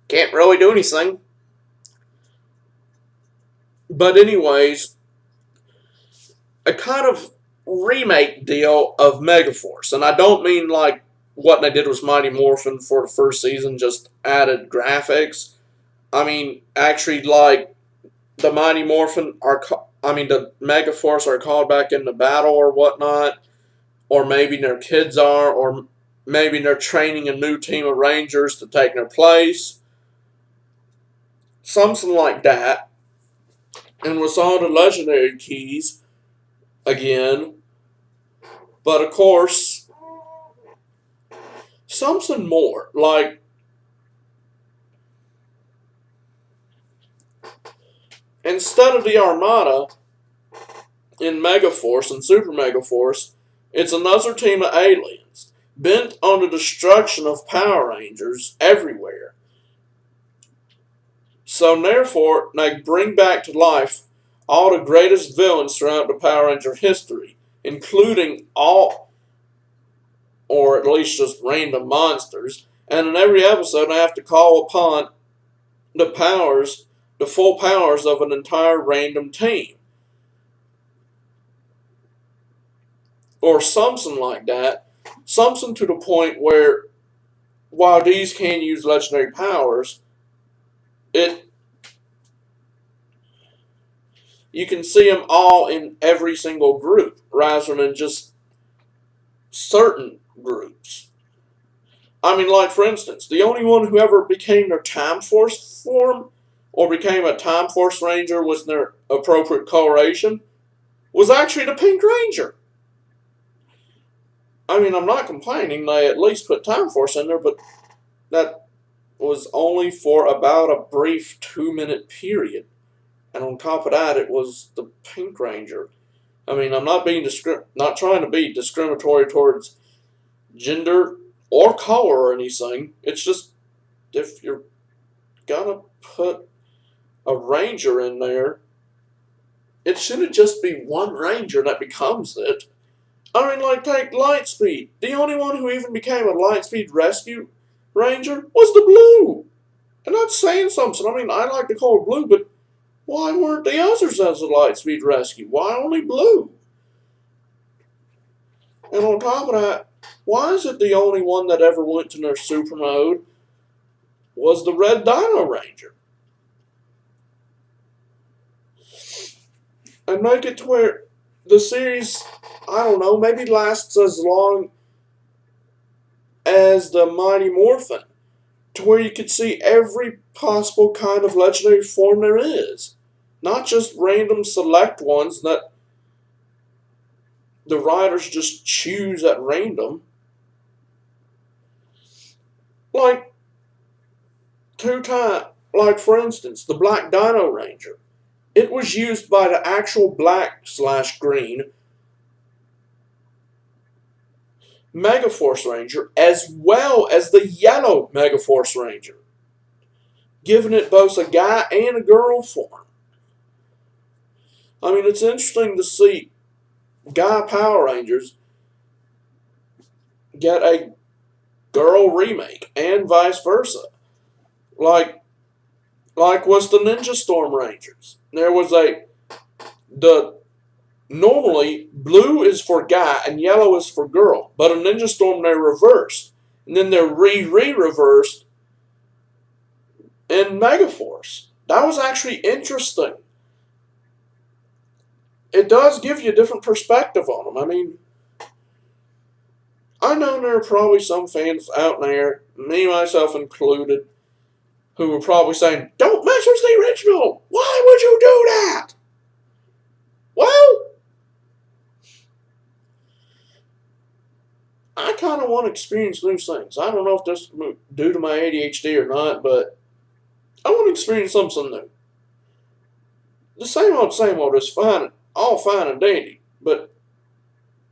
can't really do anything. But, anyways, a kind of remake deal of Megaforce. And I don't mean like what they did was Mighty Morphin for the first season, just added graphics. I mean, actually, like, the Mighty Morphin are, the Megaforce are called back into battle or whatnot, or maybe their kids are, or maybe they're training a new team of Rangers to take their place. Something like that. And with all the legendary keys, again, but of course, something more, like, instead of the Armada in Megaforce and Super Megaforce, it's another team of aliens, bent on the destruction of Power Rangers everywhere. So therefore, they bring back to life all the greatest villains throughout the Power Ranger history, including all, or at least just random monsters, and in every episode they have to call upon the full powers of an entire random team. Or something like that. Something to the point where, while these can use legendary powers, it you can see them all in every single group, rather than just certain groups. I mean, like, for instance, the only one who ever became their Time Force form, or became a Time Force Ranger with their appropriate coloration, was actually the Pink Ranger. I mean, I'm not complaining, they at least put Time Force in there, but that was only for about a brief 2-minute period. And on top of that, it was the Pink Ranger. I mean, I'm not not trying to be discriminatory towards gender or color or anything. It's just, if you're gonna put a Ranger in there, it shouldn't just be one Ranger that becomes it. I mean, like, take Lightspeed. The only one who even became a Lightspeed Rescue Ranger was the Blue. And that's saying something. I mean, I like to call it Blue, but why weren't the others as a Lightspeed Rescue? Why only Blue? And on top of that, why is it the only one that ever went to their super mode was the Red Dino Ranger? And make it to where the series, I don't know, maybe lasts as long as the Mighty Morphin, to where you could see every possible kind of legendary form there is. Not just random select ones that the writers just choose at random. Like, like, for instance, the Black Dino Ranger. It was used by the actual black/green Megaforce Ranger, as well as the yellow Megaforce Ranger, giving it both a guy and a girl form. I mean, it's interesting to see guy Power Rangers get a girl remake, and vice versa. Like was the Ninja Storm Rangers. There was normally blue is for guy and yellow is for girl, but in Ninja Storm they're reversed, and then they're reversed in Megaforce. That was actually interesting. it does give you a different perspective on them. I mean, I know there are probably some fans out there, me myself included, who are probably saying, "Don't mess with the original. Why would you do that?" Well, I kind of want to experience new things. I don't know if this is due to my ADHD or not, but I want to experience something new. The same old is fine, all fine and dandy, but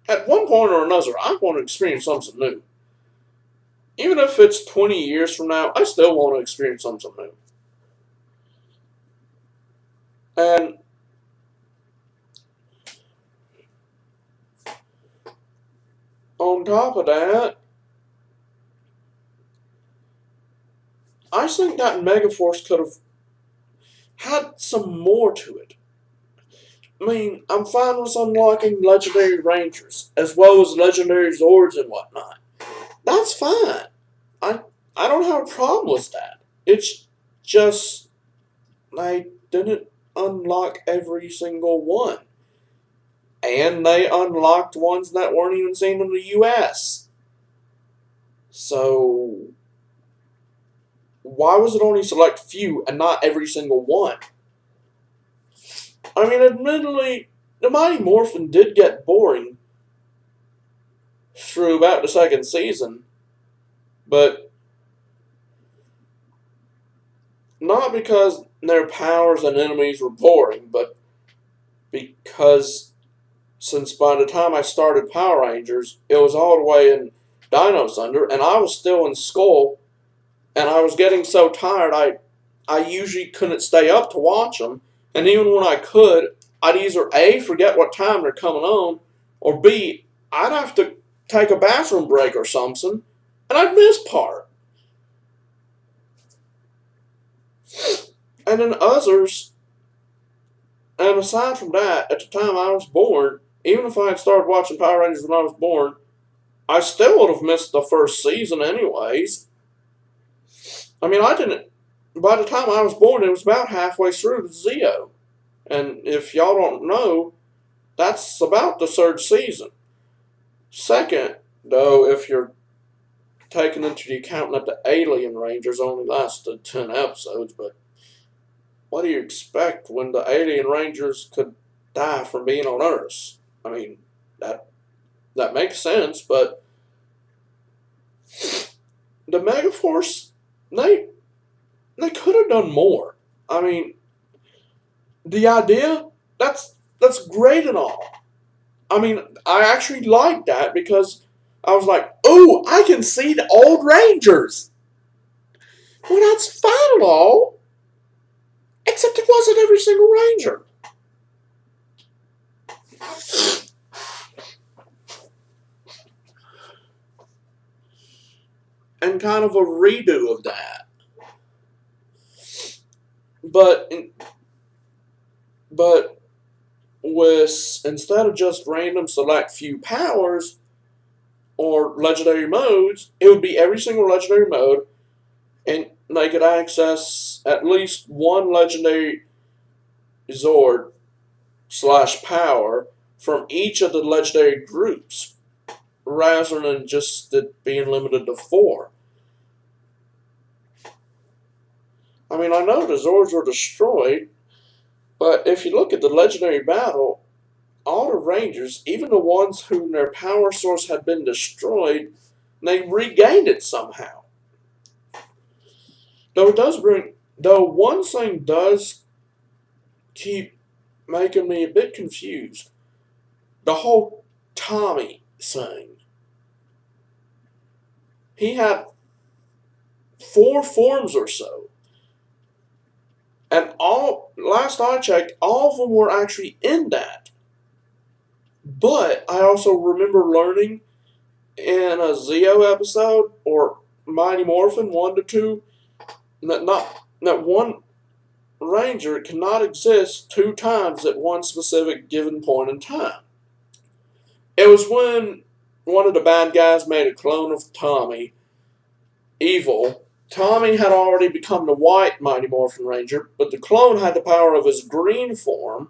at one point or another, I want to experience something new. Even if it's 20 years from now, I still want to experience something new. And on top of that, I think that Megaforce could have had some more to it. I mean, I'm fine with unlocking legendary Rangers, as well as legendary Zords and whatnot. That's fine. I I don't have a problem with that. It's just they didn't unlock every single one. And they unlocked ones that weren't even seen in the US. So why was it only select few and not every single one? I mean, admittedly, the Mighty Morphin did get boring through about the second season, but not because their powers and enemies were boring, but because since by the time I started Power Rangers, it was all the way in Dino Thunder, and I was still in Skull, and I was getting so tired I usually couldn't stay up to watch them, and even when I could, I'd either A, forget what time they're coming on, or B, I'd have to take a bathroom break or something, and I'd miss part. And then others, and aside from that, at the time I was born, even if I had started watching Power Rangers when I was born, I still would have missed the first season anyways. I mean, I didn't. By the time I was born, it was about halfway through the Zeo. And if y'all don't know, that's about the third season. Second, though, if you're taking into the account that the Alien Rangers only lasted 10 episodes, but what do you expect when the Alien Rangers could die from being on Earth? I mean, that makes sense, but the Megaforce, they could have done more. I mean, the idea, that's great and all. I mean, I actually like that because I was like, oh, I can see the old Rangers. Well, that's fine and all, except it wasn't every single Ranger. And kind of a redo of that. But with instead of just random select few powers or legendary modes, it would be every single legendary mode, and they could access at least one legendary Zord / power from each of the legendary groups, rather than just it being limited to 4. I mean, I know the Zords were destroyed, but if you look at the legendary battle, all the Rangers, even the ones whom their power source had been destroyed, they regained it somehow. Though one thing does keep making me a bit confused. The whole Tommy thing. He had 4 forms or so. And last I checked, all of them were actually in that. But I also remember learning in a Zeo episode, or Mighty Morphin 1 to 2, that one Ranger cannot exist 2 times at one specific given point in time. It was when one of the bad guys made a clone of Tommy, evil. Tommy had already become the white Mighty Morphin Ranger, but the clone had the power of his green form,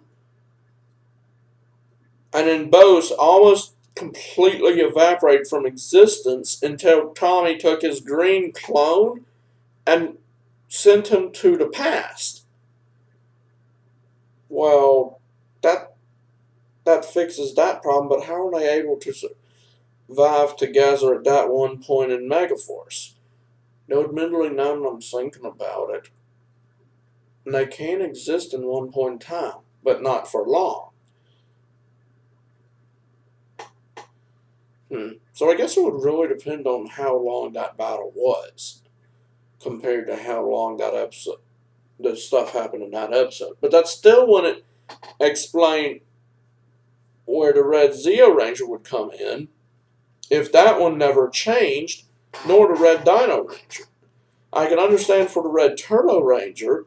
and then both almost completely evaporated from existence until Tommy took his green clone and sent him to the past. Well, that fixes that problem, but how are they able to survive together at that one point in Megaforce? No, admittedly, now that I'm thinking about it, they can exist in one point in time, but not for long. So I guess it would really depend on how long that battle was, compared to how long that episode, the stuff happened in that episode. But that still wouldn't explain where the Red Zeo Ranger would come in, if that one never changed, nor the Red Dino Ranger. I can understand for the Red Turbo Ranger,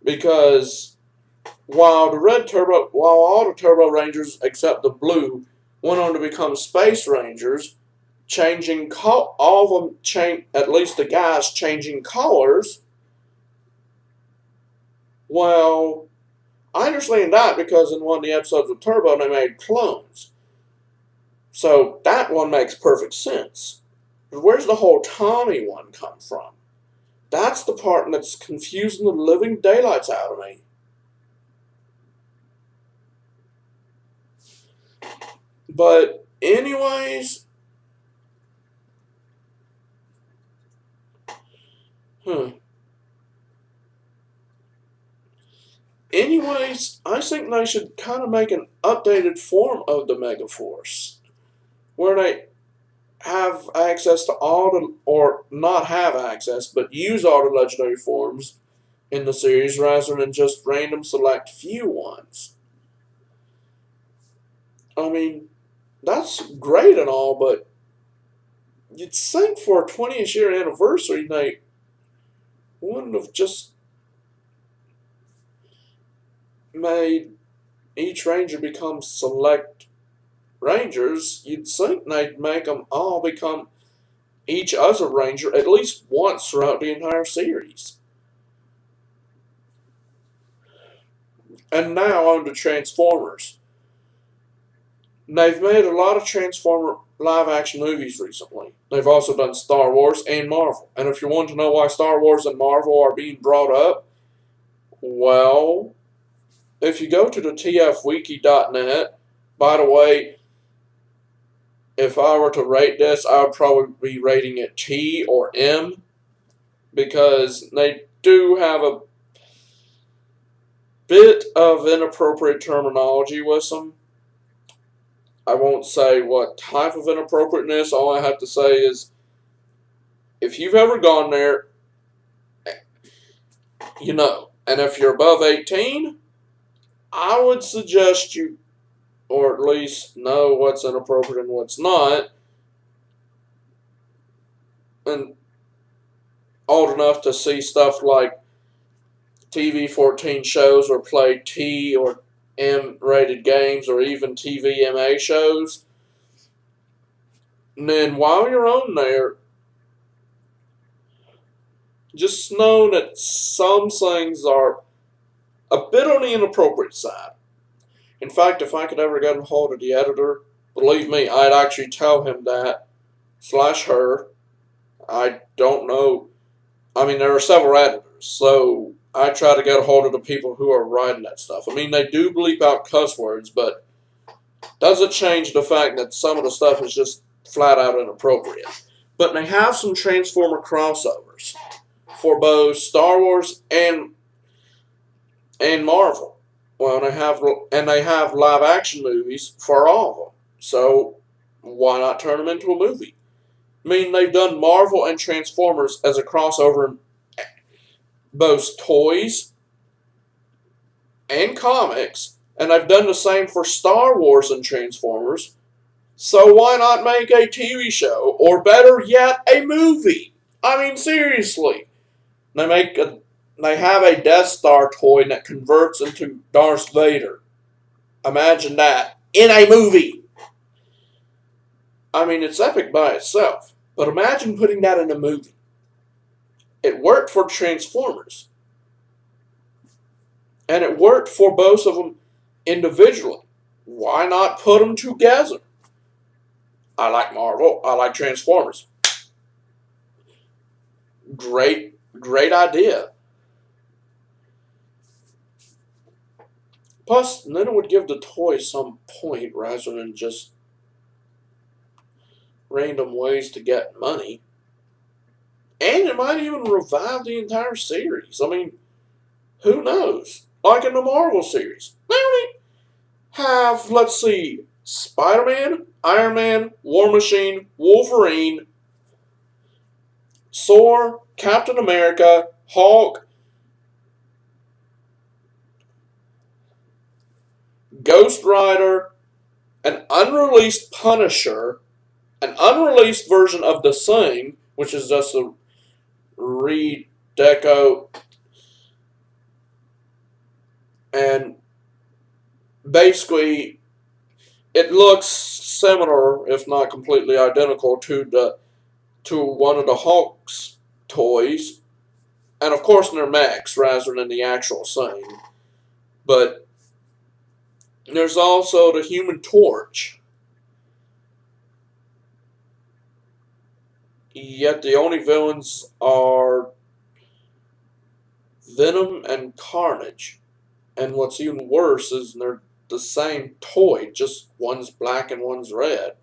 because while all the Turbo Rangers except the blue went on to become Space Rangers, changing all of them, at least the guys changing colors. Well, I understand that because in one of the episodes of Turbo they made clones, so that one makes perfect sense. But where's the whole Tommy one come from? That's the part that's confusing the living daylights out of me. But anyways, Anyways, I think they should kind of make an updated form of the Megaforce, where they have access to all the, or not have access, but use all the legendary forms in the series rather than just random select few ones. I mean, that's great and all, but you'd think for a 20th year anniversary they wouldn't have just made each ranger become select rangers. You'd think they'd make them all become each other ranger at least once throughout the entire series. And now on to Transformers. They've made a lot of Transformer live action movies recently. They've also done Star Wars and Marvel. And if you want to know why Star Wars and Marvel are being brought up, well, if you go to the tfwiki.net, by the way, if I were to rate this, I would probably be rating it T or M, because they do have a bit of inappropriate terminology with them. I won't say what type of inappropriateness. All I have to say is, if you've ever gone there, you know. And if you're above 18, I would suggest you, or at least know what's inappropriate and what's not, and old enough to see stuff like TV-14 shows or play T or M-rated games or even TVMA shows. And then while you're on there, just know that some things are a bit on the inappropriate side. In fact, if I could ever get a hold of the editor, believe me, I'd actually tell him that, slash her. I don't know. I mean, there are several editors, so I try to get a hold of the people who are writing that stuff. I mean, they do bleep out cuss words, but doesn't change the fact that some of the stuff is just flat out inappropriate. But they have some Transformer crossovers for both Star Wars and Marvel. Well, they have live action movies for all of them. So why not turn them into a movie? I mean, they've done Marvel and Transformers as a crossover in both toys and comics, and they've done the same for Star Wars and Transformers. So why not make a TV show, or better yet, a movie? I mean, seriously. They have a Death Star toy that converts into Darth Vader. Imagine that in a movie. I mean, it's epic by itself, but imagine putting that in a movie. It worked for Transformers, and it worked for both of them individually. Why not put them together? I like Marvel. I like Transformers. Great idea. Plus, then it would give the toys some point rather than just random ways to get money. And it might even revive the entire series. I mean, who knows? Like in the Marvel series. They only have, let's see, Spider-Man, Iron Man, War Machine, Wolverine, Thor, Captain America, Hulk, Ghost Rider, an unreleased Punisher, an unreleased version of The Thing, which is just a redeco, and basically it looks similar, if not completely identical, to one of the Hulk's toys, and of course they're mechs rather than the actual Thing. But there's also the Human Torch. Yet the only villains are Venom and Carnage. And what's even worse is they're the same toy, just one's black and one's red.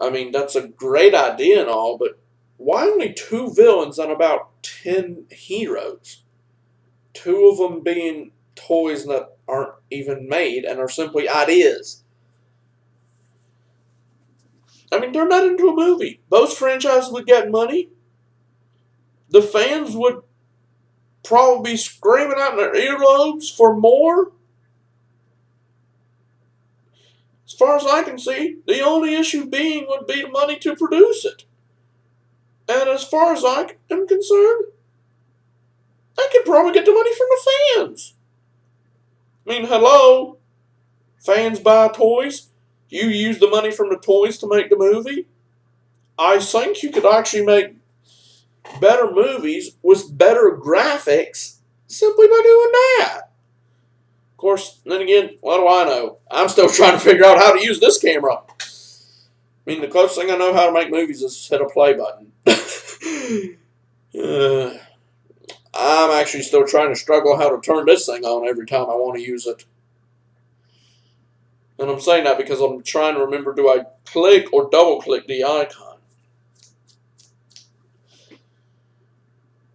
I mean, that's a great idea and all, but why only 2 villains and about 10 heroes? 2 of them being toys that aren't even made and are simply ideas. I mean, turn that into a movie. Both franchises would get money. The fans would probably be screaming out in their earlobes for more. As far as I can see, the only issue being would be the money to produce it. And as far as I am concerned, I could probably get the money from the fans. I mean, hello? Fans buy toys. You use the money from the toys to make the movie. I think you could actually make better movies with better graphics simply by doing that. Of course, then again, what do I know? I'm still trying to figure out how to use this camera. I mean, the closest thing I know how to make movies is hit a play button. I'm actually still trying to struggle how to turn this thing on every time I want to use it. And I'm saying that because I'm trying to remember, do I click or double click the icon?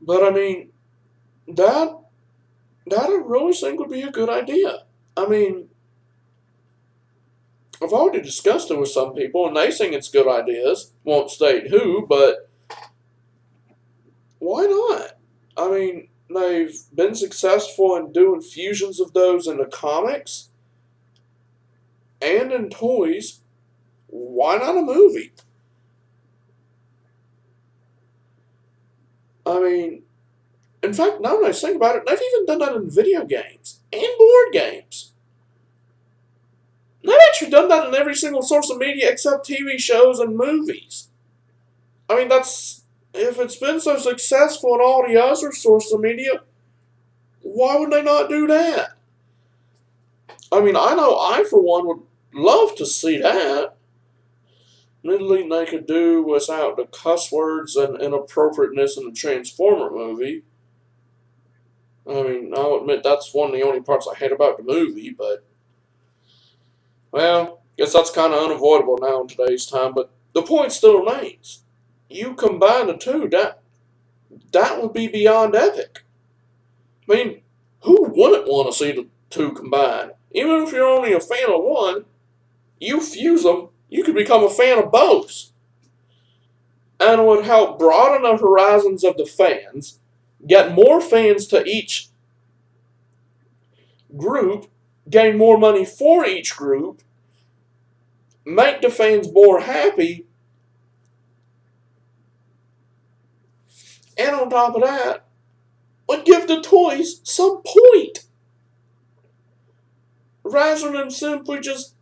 But I mean, that I really think would be a good idea. I mean, I've already discussed it with some people, and they think it's good ideas. Won't state who, but why not? I mean, they've been successful in doing fusions of those in the comics and in toys. Why not a movie? I mean, in fact, now that I think about it, they've even done that in video games and board games. They've actually done that in every single source of media except TV shows and movies. I mean, if it's been so successful in all the other sources of media, why would they not do that? I mean, I know I, for one, would love to see that. Anything they could do without the cuss words and inappropriateness in the Transformer movie. I mean, I'll admit that's one of the only parts I hate about the movie, but, well, guess that's kind of unavoidable now in today's time, but the point still remains. You combine the two, that would be beyond epic. I mean, who wouldn't want to see the two combined? Even if you're only a fan of one, you fuse them, you could become a fan of both. And it would help broaden the horizons of the fans, get more fans to each group, gain more money for each group, make the fans more happy, and on top of that, would give the toys some point. Rather than simply just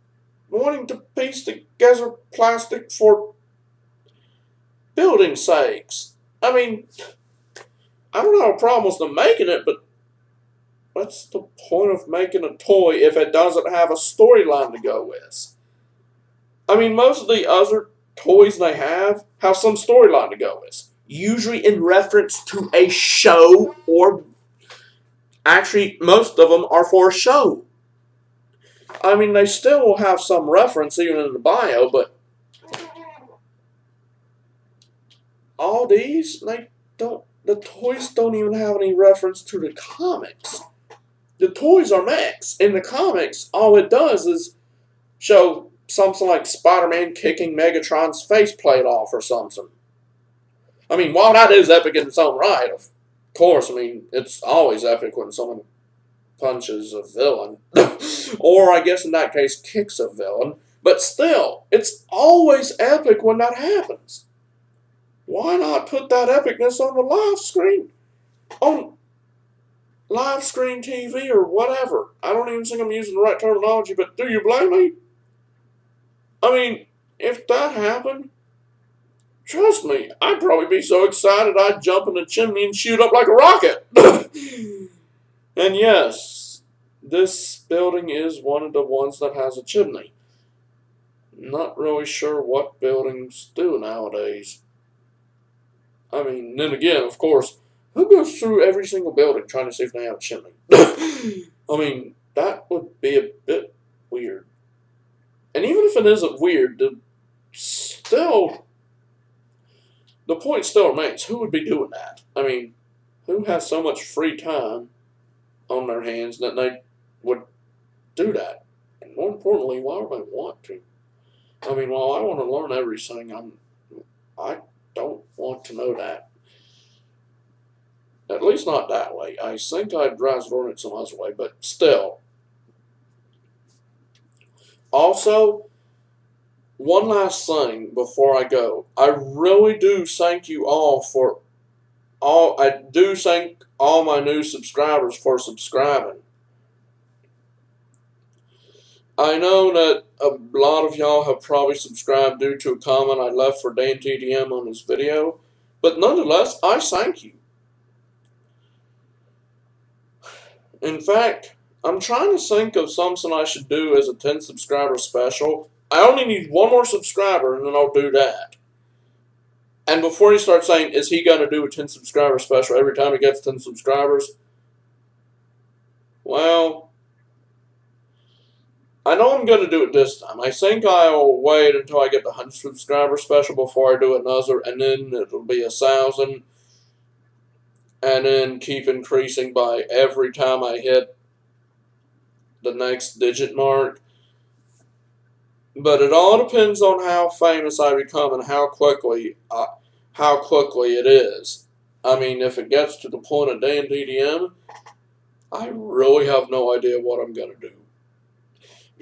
wanting to piece together plastic for building sakes. I mean, I don't have a problem with them making it, but what's the point of making a toy if it doesn't have a storyline to go with? I mean, most of the other toys they have some storyline to go with. Usually in reference to a show, or actually, most of them are for a show. I mean, they still will have some reference even in the bio, but all these, the toys don't even have any reference to the comics. The toys are mechs. In the comics, all it does is show something like Spider-Man kicking Megatron's faceplate off or something. I mean, while that is epic in its own right, of course, I mean, it's always epic when someone punches a villain. Or, I guess in that case, kicks a villain. But still, it's always epic when that happens. Why not put that epicness on the live screen? On live screen TV or whatever. I don't even think I'm using the right terminology, but do you blame me? I mean, if that happened, trust me, I'd probably be so excited I'd jump in the chimney and shoot up like a rocket. And yes, this building is one of the ones that has a chimney. Not really sure what buildings do nowadays. I mean, then again, of course, who goes through every single building trying to see if they have a chimney? I mean, that would be a bit weird. And even if it isn't weird, the point still remains, who would be doing that? I mean, who has so much free time on their hands that they would do that? And more importantly, why would they want to? I mean, while I want to learn everything, I don't want to know that. At least not that way. I think I'd rather learn it some other way, but still. Also, one last thing before I go. I really do thank you all for I do thank all my new subscribers for subscribing. I know that a lot of y'all have probably subscribed due to a comment I left for Dan TDM on this video, but nonetheless, I thank you. In fact, I'm trying to think of something I should do as a 10 subscriber special. I only need one more subscriber and then I'll do that. And before you start saying, is he going to do a 10 subscriber special every time he gets 10 subscribers? Well, I know I'm going to do it this time. I think I'll wait until I get the 100 subscriber special before I do another, and then it'll be 1,000, and then keep increasing by every time I hit the next digit mark. But it all depends on how famous I become and how quickly it is. I mean, if it gets to the point of Dan TDM, I really have no idea what I'm going to do.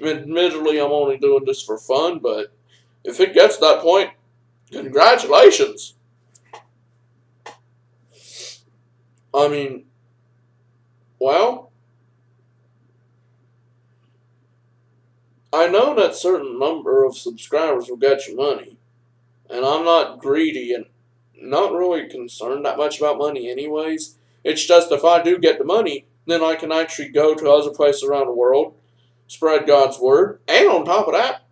Admittedly, I'm only doing this for fun, but if it gets to that point, congratulations. I mean, well, I know that certain number of subscribers will get you money, and I'm not greedy and not really concerned that much about money anyways. It's just if I do get the money, then I can actually go to other places around the world, spread God's word, and on top of that,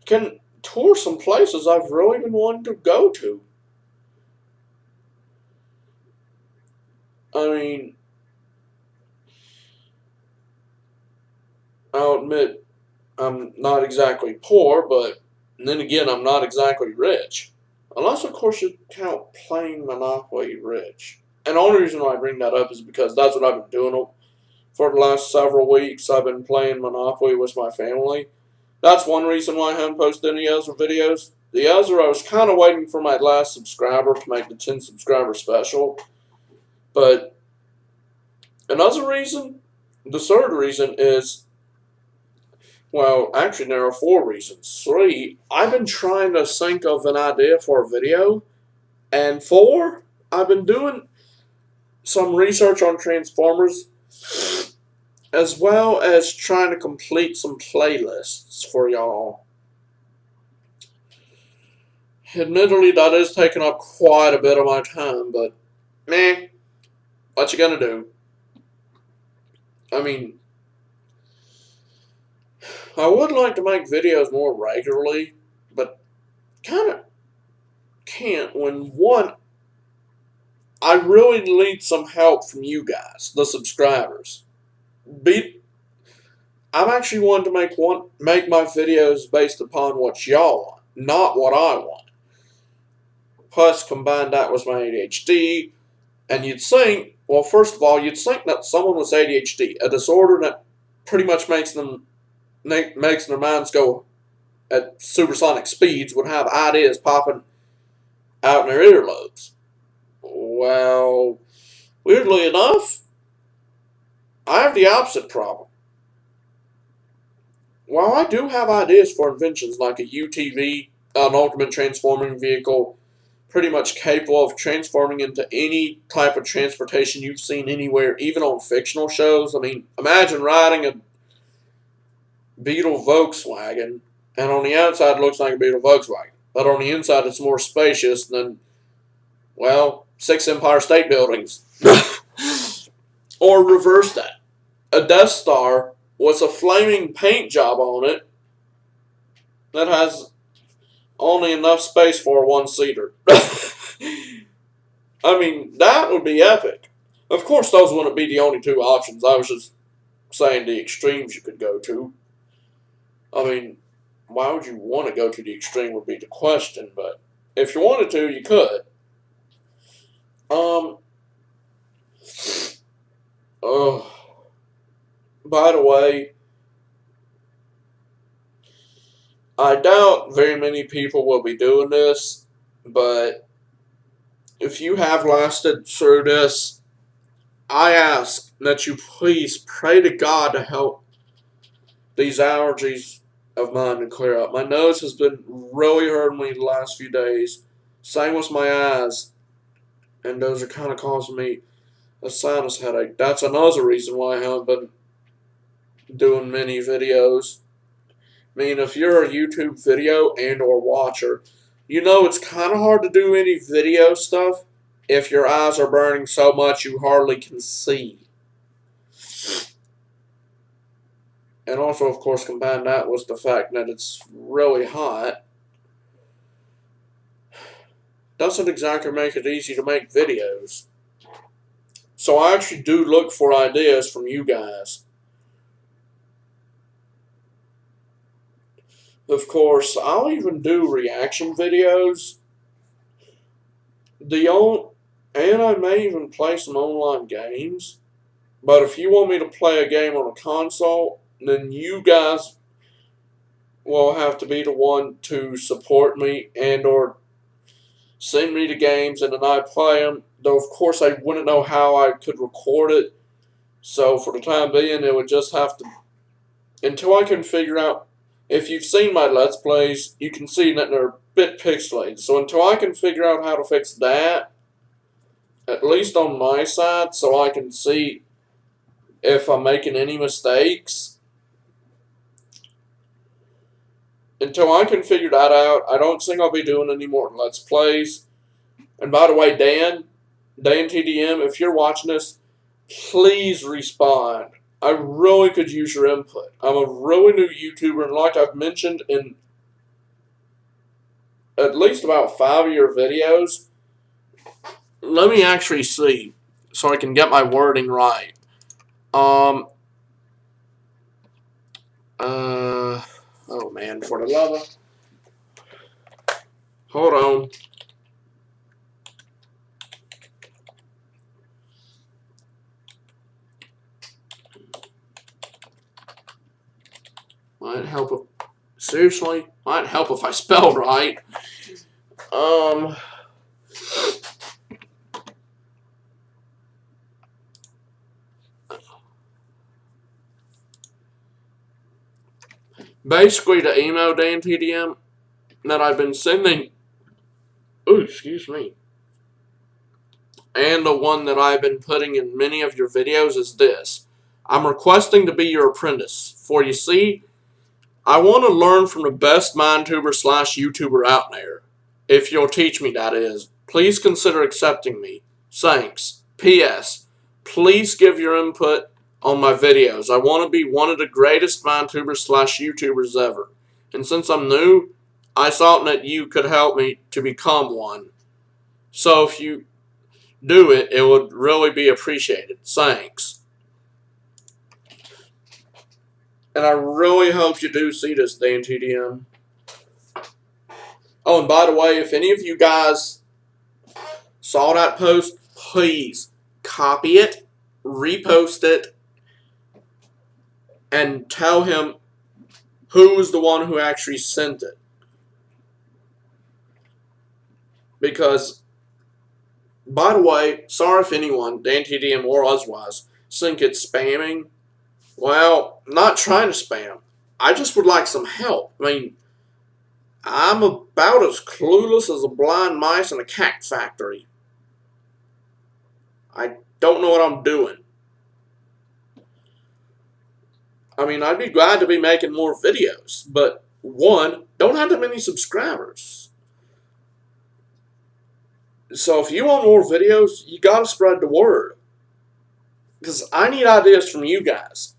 can tour some places I've really been wanting to go to. I mean, I'll admit I'm not exactly poor, but then again, I'm not exactly rich. Unless, of course, you count playing Monopoly rich. And the only reason why I bring that up is because that's what I've been doing for the last several weeks. I've been playing Monopoly with my family. That's one reason why I haven't posted any other videos. The other, I was kind of waiting for my last subscriber to make the 10 subscriber special. But another reason, the third reason is, well, actually there are 4 reasons. 3, I've been trying to think of an idea for a video. And 4, I've been doing some research on Transformers, as well as trying to complete some playlists for y'all. Admittedly, that is taking up quite a bit of my time, but meh, what you gonna do? I mean, I would like to make videos more regularly, but kind of can't when one, I really need some help from you guys, the subscribers. Be I'm actually wanting to make my videos based upon what y'all want, not what I want. Plus, combine that with my ADHD, and you'd think, well, first of all, you'd think that someone with ADHD, a disorder that pretty much makes their minds go at supersonic speeds, would have ideas popping out in their earlobes. Well, weirdly enough, I have the opposite problem. While I do have ideas for inventions like a UTV, an ultimate transforming vehicle, pretty much capable of transforming into any type of transportation you've seen anywhere, even on fictional shows. I mean, imagine riding a Beetle Volkswagen, and on the outside it looks like a Beetle Volkswagen, but on the inside it's more spacious than, well, 6 Empire State Buildings. Or reverse that. A Death Star with a flaming paint job on it that has only enough space for a one-seater. I mean, that would be epic. Of course, those wouldn't be the only two options. I was just saying the extremes you could go to. I mean, why would you want to go to the extreme would be the question, but if you wanted to, you could. Oh, by the way, I doubt very many people will be doing this, but if you have lasted through this, I ask that you please pray to God to help these allergies of mine to clear up. My nose has been really hurting me the last few days. Same with my eyes, and those are kind of causing me a sinus headache. That's another reason why I haven't been doing many videos. I mean, if you're a YouTube video and or watcher, you know it's kind of hard to do any video stuff if your eyes are burning so much you hardly can see. And also, of course, combine that with the fact that it's really hot. Doesn't exactly make it easy to make videos. So I actually do look for ideas from you guys. Of course, I'll even do reaction videos. And I may even play some online games. But if you want me to play a game on a console, then you guys will have to be the one to support me and or send me the games and then I play them. Though, of course, I wouldn't know how I could record it. So, for the time being, it would just have to... Until I can figure out... If you've seen my Let's Plays, you can see that they're a bit pixelated. So, until I can figure out how to fix that, at least on my side, so I can see if I'm making any mistakes. Until I can figure that out, I don't think I'll be doing any more Let's Plays. And by the way, Dan TDM, if you're watching this, please respond. I really could use your input. I'm a really new YouTuber, and like I've mentioned in at least about 5 of your videos, let me actually see so I can get my wording right. Oh man, for the love of... Hold on. Might help if... Seriously? Might help if I spelled right. Basically, the email Dan TDM that I've been sending... Ooh, excuse me. And the one that I've been putting in many of your videos is this. I'm requesting to be your apprentice. For you see, I want to learn from the best MindTuber/YouTuber out there. If you'll teach me, that is. Please consider accepting me. Thanks. P.S. Please give your input on my videos. I want to be one of the greatest MindTubers / YouTubers ever. And since I'm new, I thought that you could help me to become one. So if you do it, it would really be appreciated. Thanks. And I really hope you do see this, DanTDM. Oh, and by the way, if any of you guys saw that post, please copy it, repost it, and tell him who was the one who actually sent it. Because, by the way, sorry if anyone, DanTDM or otherwise, think it's spamming. Well, I'm not trying to spam. I just would like some help. I mean, I'm about as clueless as a blind mice in a cat factory. I don't know what I'm doing. I mean, I'd be glad to be making more videos, but one, don't have that many subscribers. So if you want more videos, you gotta spread the word. Because I need ideas from you guys.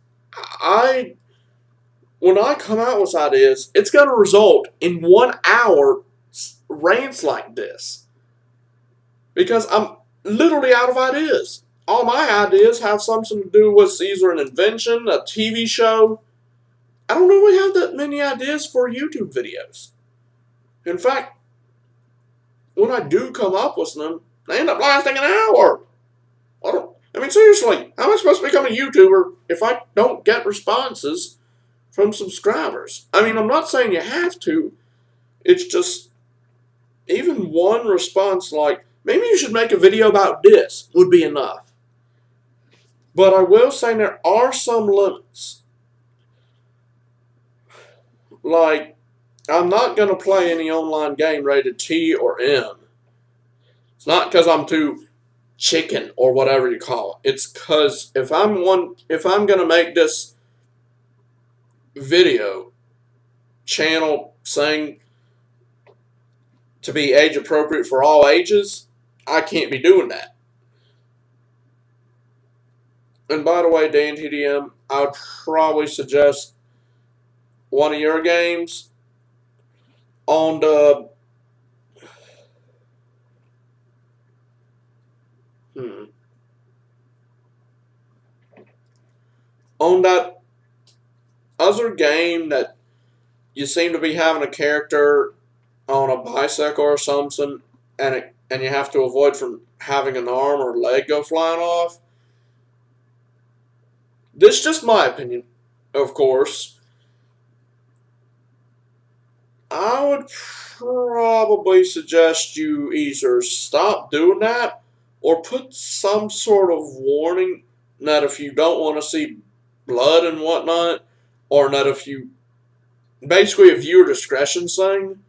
When I come out with ideas, it's gonna result in 1 hour rants like this. Because I'm literally out of ideas. All my ideas have something to do with either an invention, a TV show. I don't really have that many ideas for YouTube videos. In fact, when I do come up with them, they end up lasting an hour. I mean, seriously, how am I supposed to become a YouTuber if I don't get responses from subscribers? I mean, I'm not saying you have to. It's just, even one response like, maybe you should make a video about this, would be enough. But I will say there are some limits. Like, I'm not going to play any online game rated T or M. It's not because I'm too chicken or whatever you call it. It's because if I'm going to make this video channel saying to be age appropriate for all ages, I can't be doing that. And by the way, DanTDM, I would probably suggest one of your games on the on that other game that you seem to be having a character on a bicycle or something, and you have to avoid from having an arm or leg go flying off. This is just my opinion, of course. I would probably suggest you either stop doing that or put some sort of warning that if you don't want to see blood and whatnot, or that if you, basically a viewer discretion thing.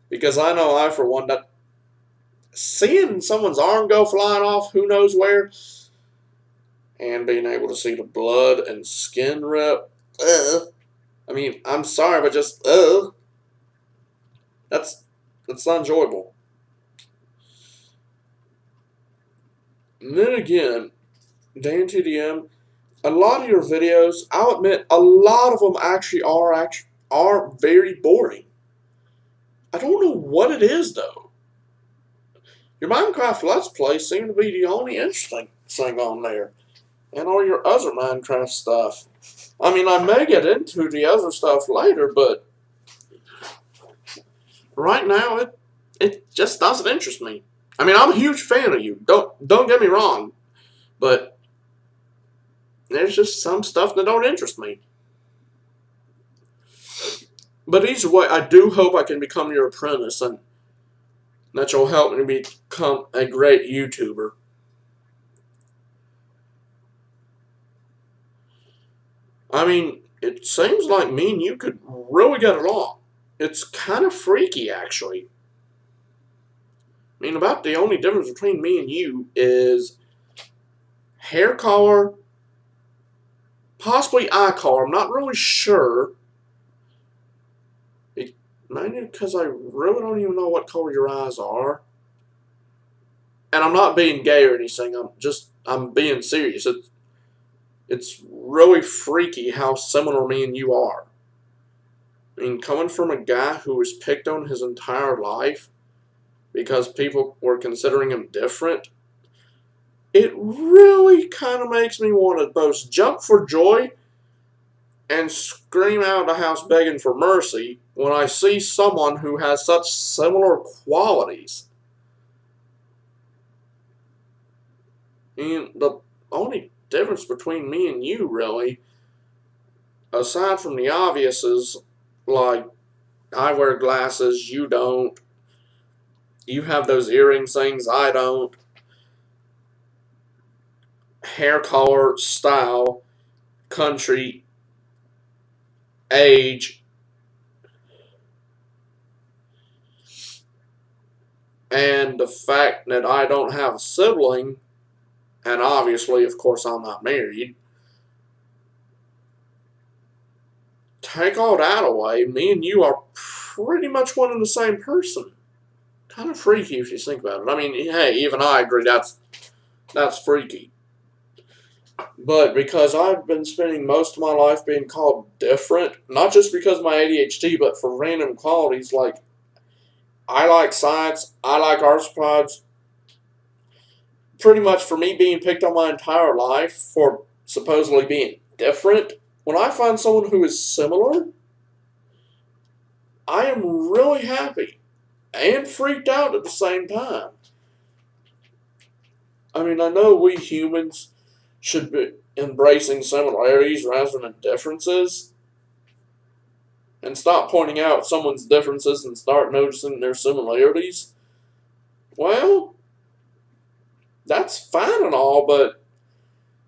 Because I know I, for one, that seeing someone's arm go flying off who knows where, and being able to see the blood and skin rip, I mean, I'm sorry, but just, that's not enjoyable. And then again, DanTDM, a lot of your videos, I'll admit, a lot of them actually are very boring. I don't know what it is, though. Your Minecraft Let's Play seem to be the only interesting thing on there. And all your other Minecraft stuff. I mean, I may get into the other stuff later, but right now, it just doesn't interest me. I mean, I'm a huge fan of you. Don't get me wrong. But there's just some stuff that don't interest me. But either way, I do hope I can become your apprentice and that you'll help me become a great YouTuber. I mean, it seems like me and you could really get along. It's kind of freaky, actually. I mean, about the only difference between me and you is hair color, possibly eye color. I'm not really sure. Maybe because I really don't even know what color your eyes are. And I'm not being gay or anything. I'm being serious. It's really freaky how similar me and you are. I mean, coming from a guy who was picked on his entire life because people were considering him different, it really kind of makes me want to both jump for joy and scream out of the house begging for mercy when I see someone who has such similar qualities. And the only difference between me and you, really, aside from the obvious, is like I wear glasses, you don't. You have those earring things, I don't. Hair color, style, country, age, and the fact that I don't have a sibling, and obviously, of course, I'm not married. Take all that away, me and you are pretty much one and the same person. Kind of freaky if you think about it. I mean, hey, even I agree that's freaky. But because I've been spending most of my life being called different, not just because of my ADHD, but for random qualities like I like science, I like art supplies. Pretty much for me being picked on my entire life for supposedly being different, when I find someone who is similar, I am really happy and freaked out at the same time. I mean, I know we humans should be embracing similarities rather than differences and stop pointing out someone's differences and start noticing their similarities. Well, that's fine and all, but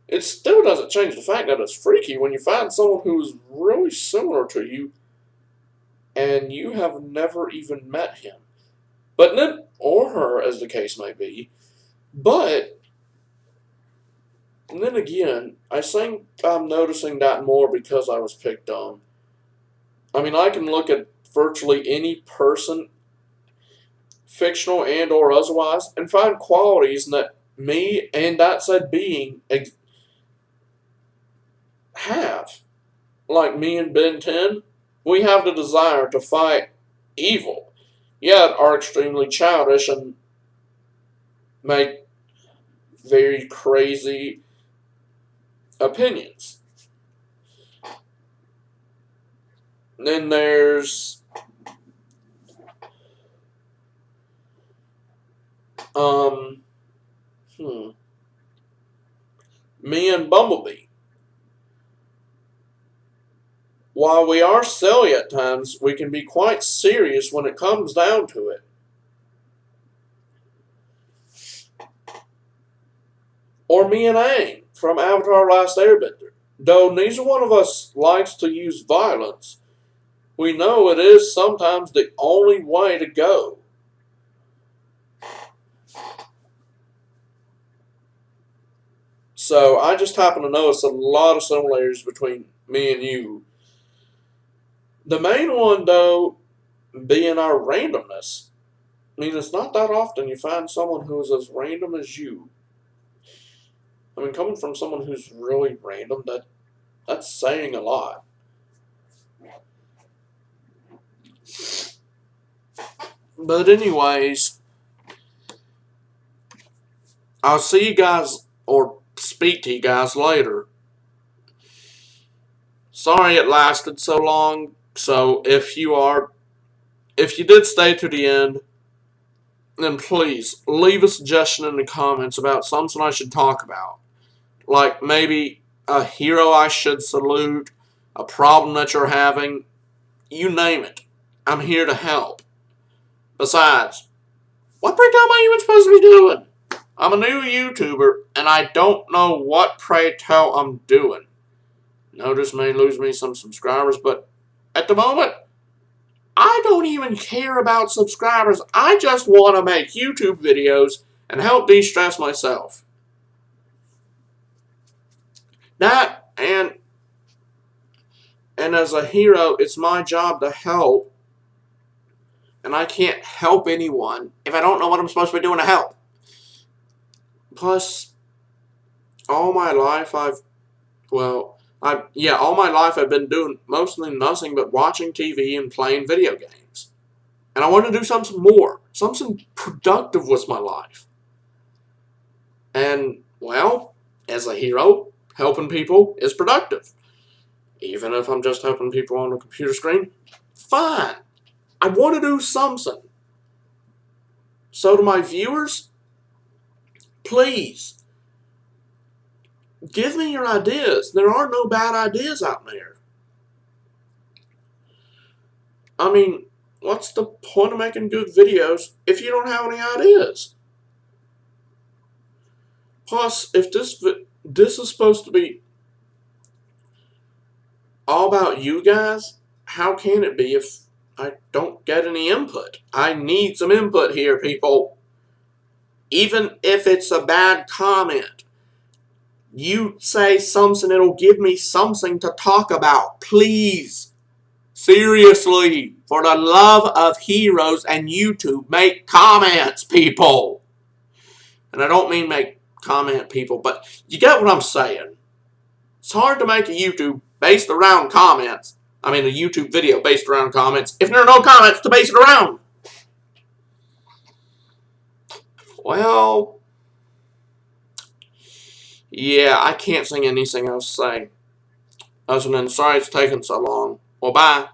it still doesn't change the fact that it's freaky when you find someone who's really similar to you and you have never even met him. But then, or her, as the case may be. But, and then again, I think I'm noticing that more because I was picked on. I mean, I can look at virtually any person, fictional and or otherwise, and find qualities that me and that said being have. Like me and Ben 10, we have the desire to fight evil, yet are extremely childish and make very crazy opinions. And then there's um me and Bumblebee. While we are silly at times, we can be quite serious when it comes down to it. Or me and Aang from Avatar Last Airbender. Though neither one of us likes to use violence, we know it is sometimes the only way to go. So I just happen to notice a lot of similarities between me and you. The main one, though, being our randomness. I mean, it's not that often you find someone who is as random as you. I mean, coming from someone who's really random, that's saying a lot. But anyways, I'll see you guys or speak to you guys later. Sorry it lasted so long. So if you did stay to the end, then please leave a suggestion in the comments about something I should talk about. Like maybe a hero I should salute, a problem that you're having, you name it. I'm here to help. Besides, what breakdown am I even supposed to be doing? I'm a new YouTuber, and I don't know what pray tell I'm doing. Notice may lose me some subscribers, but at the moment, I don't even care about subscribers. I just want to make YouTube videos and help de-stress myself. That and as a hero, it's my job to help, and I can't help anyone if I don't know what I'm supposed to be doing to help. Plus, all my life all my life I've been doing mostly nothing but watching TV and playing video games. And I want to do something more, something productive with my life. And, well, as a hero, helping people is productive. Even if I'm just helping people on a computer screen, fine. I want to do something. So to my viewers, please, give me your ideas. There are no bad ideas out there. I mean, what's the point of making good videos if you don't have any ideas? Plus, if this is supposed to be all about you guys, how can it be if I don't get any input? I need some input here, people. Even if it's a bad comment, you say something, it'll give me something to talk about. Please, seriously, for the love of heroes and YouTube, make comments, people. And I don't mean make comment, people, but you get what I'm saying. It's hard to make a YouTube based around comments. I mean, a YouTube video based around comments if there are no comments to base it around. Well, yeah, I can't think of anything else to say. Other than sorry it's taken so long. Well, bye.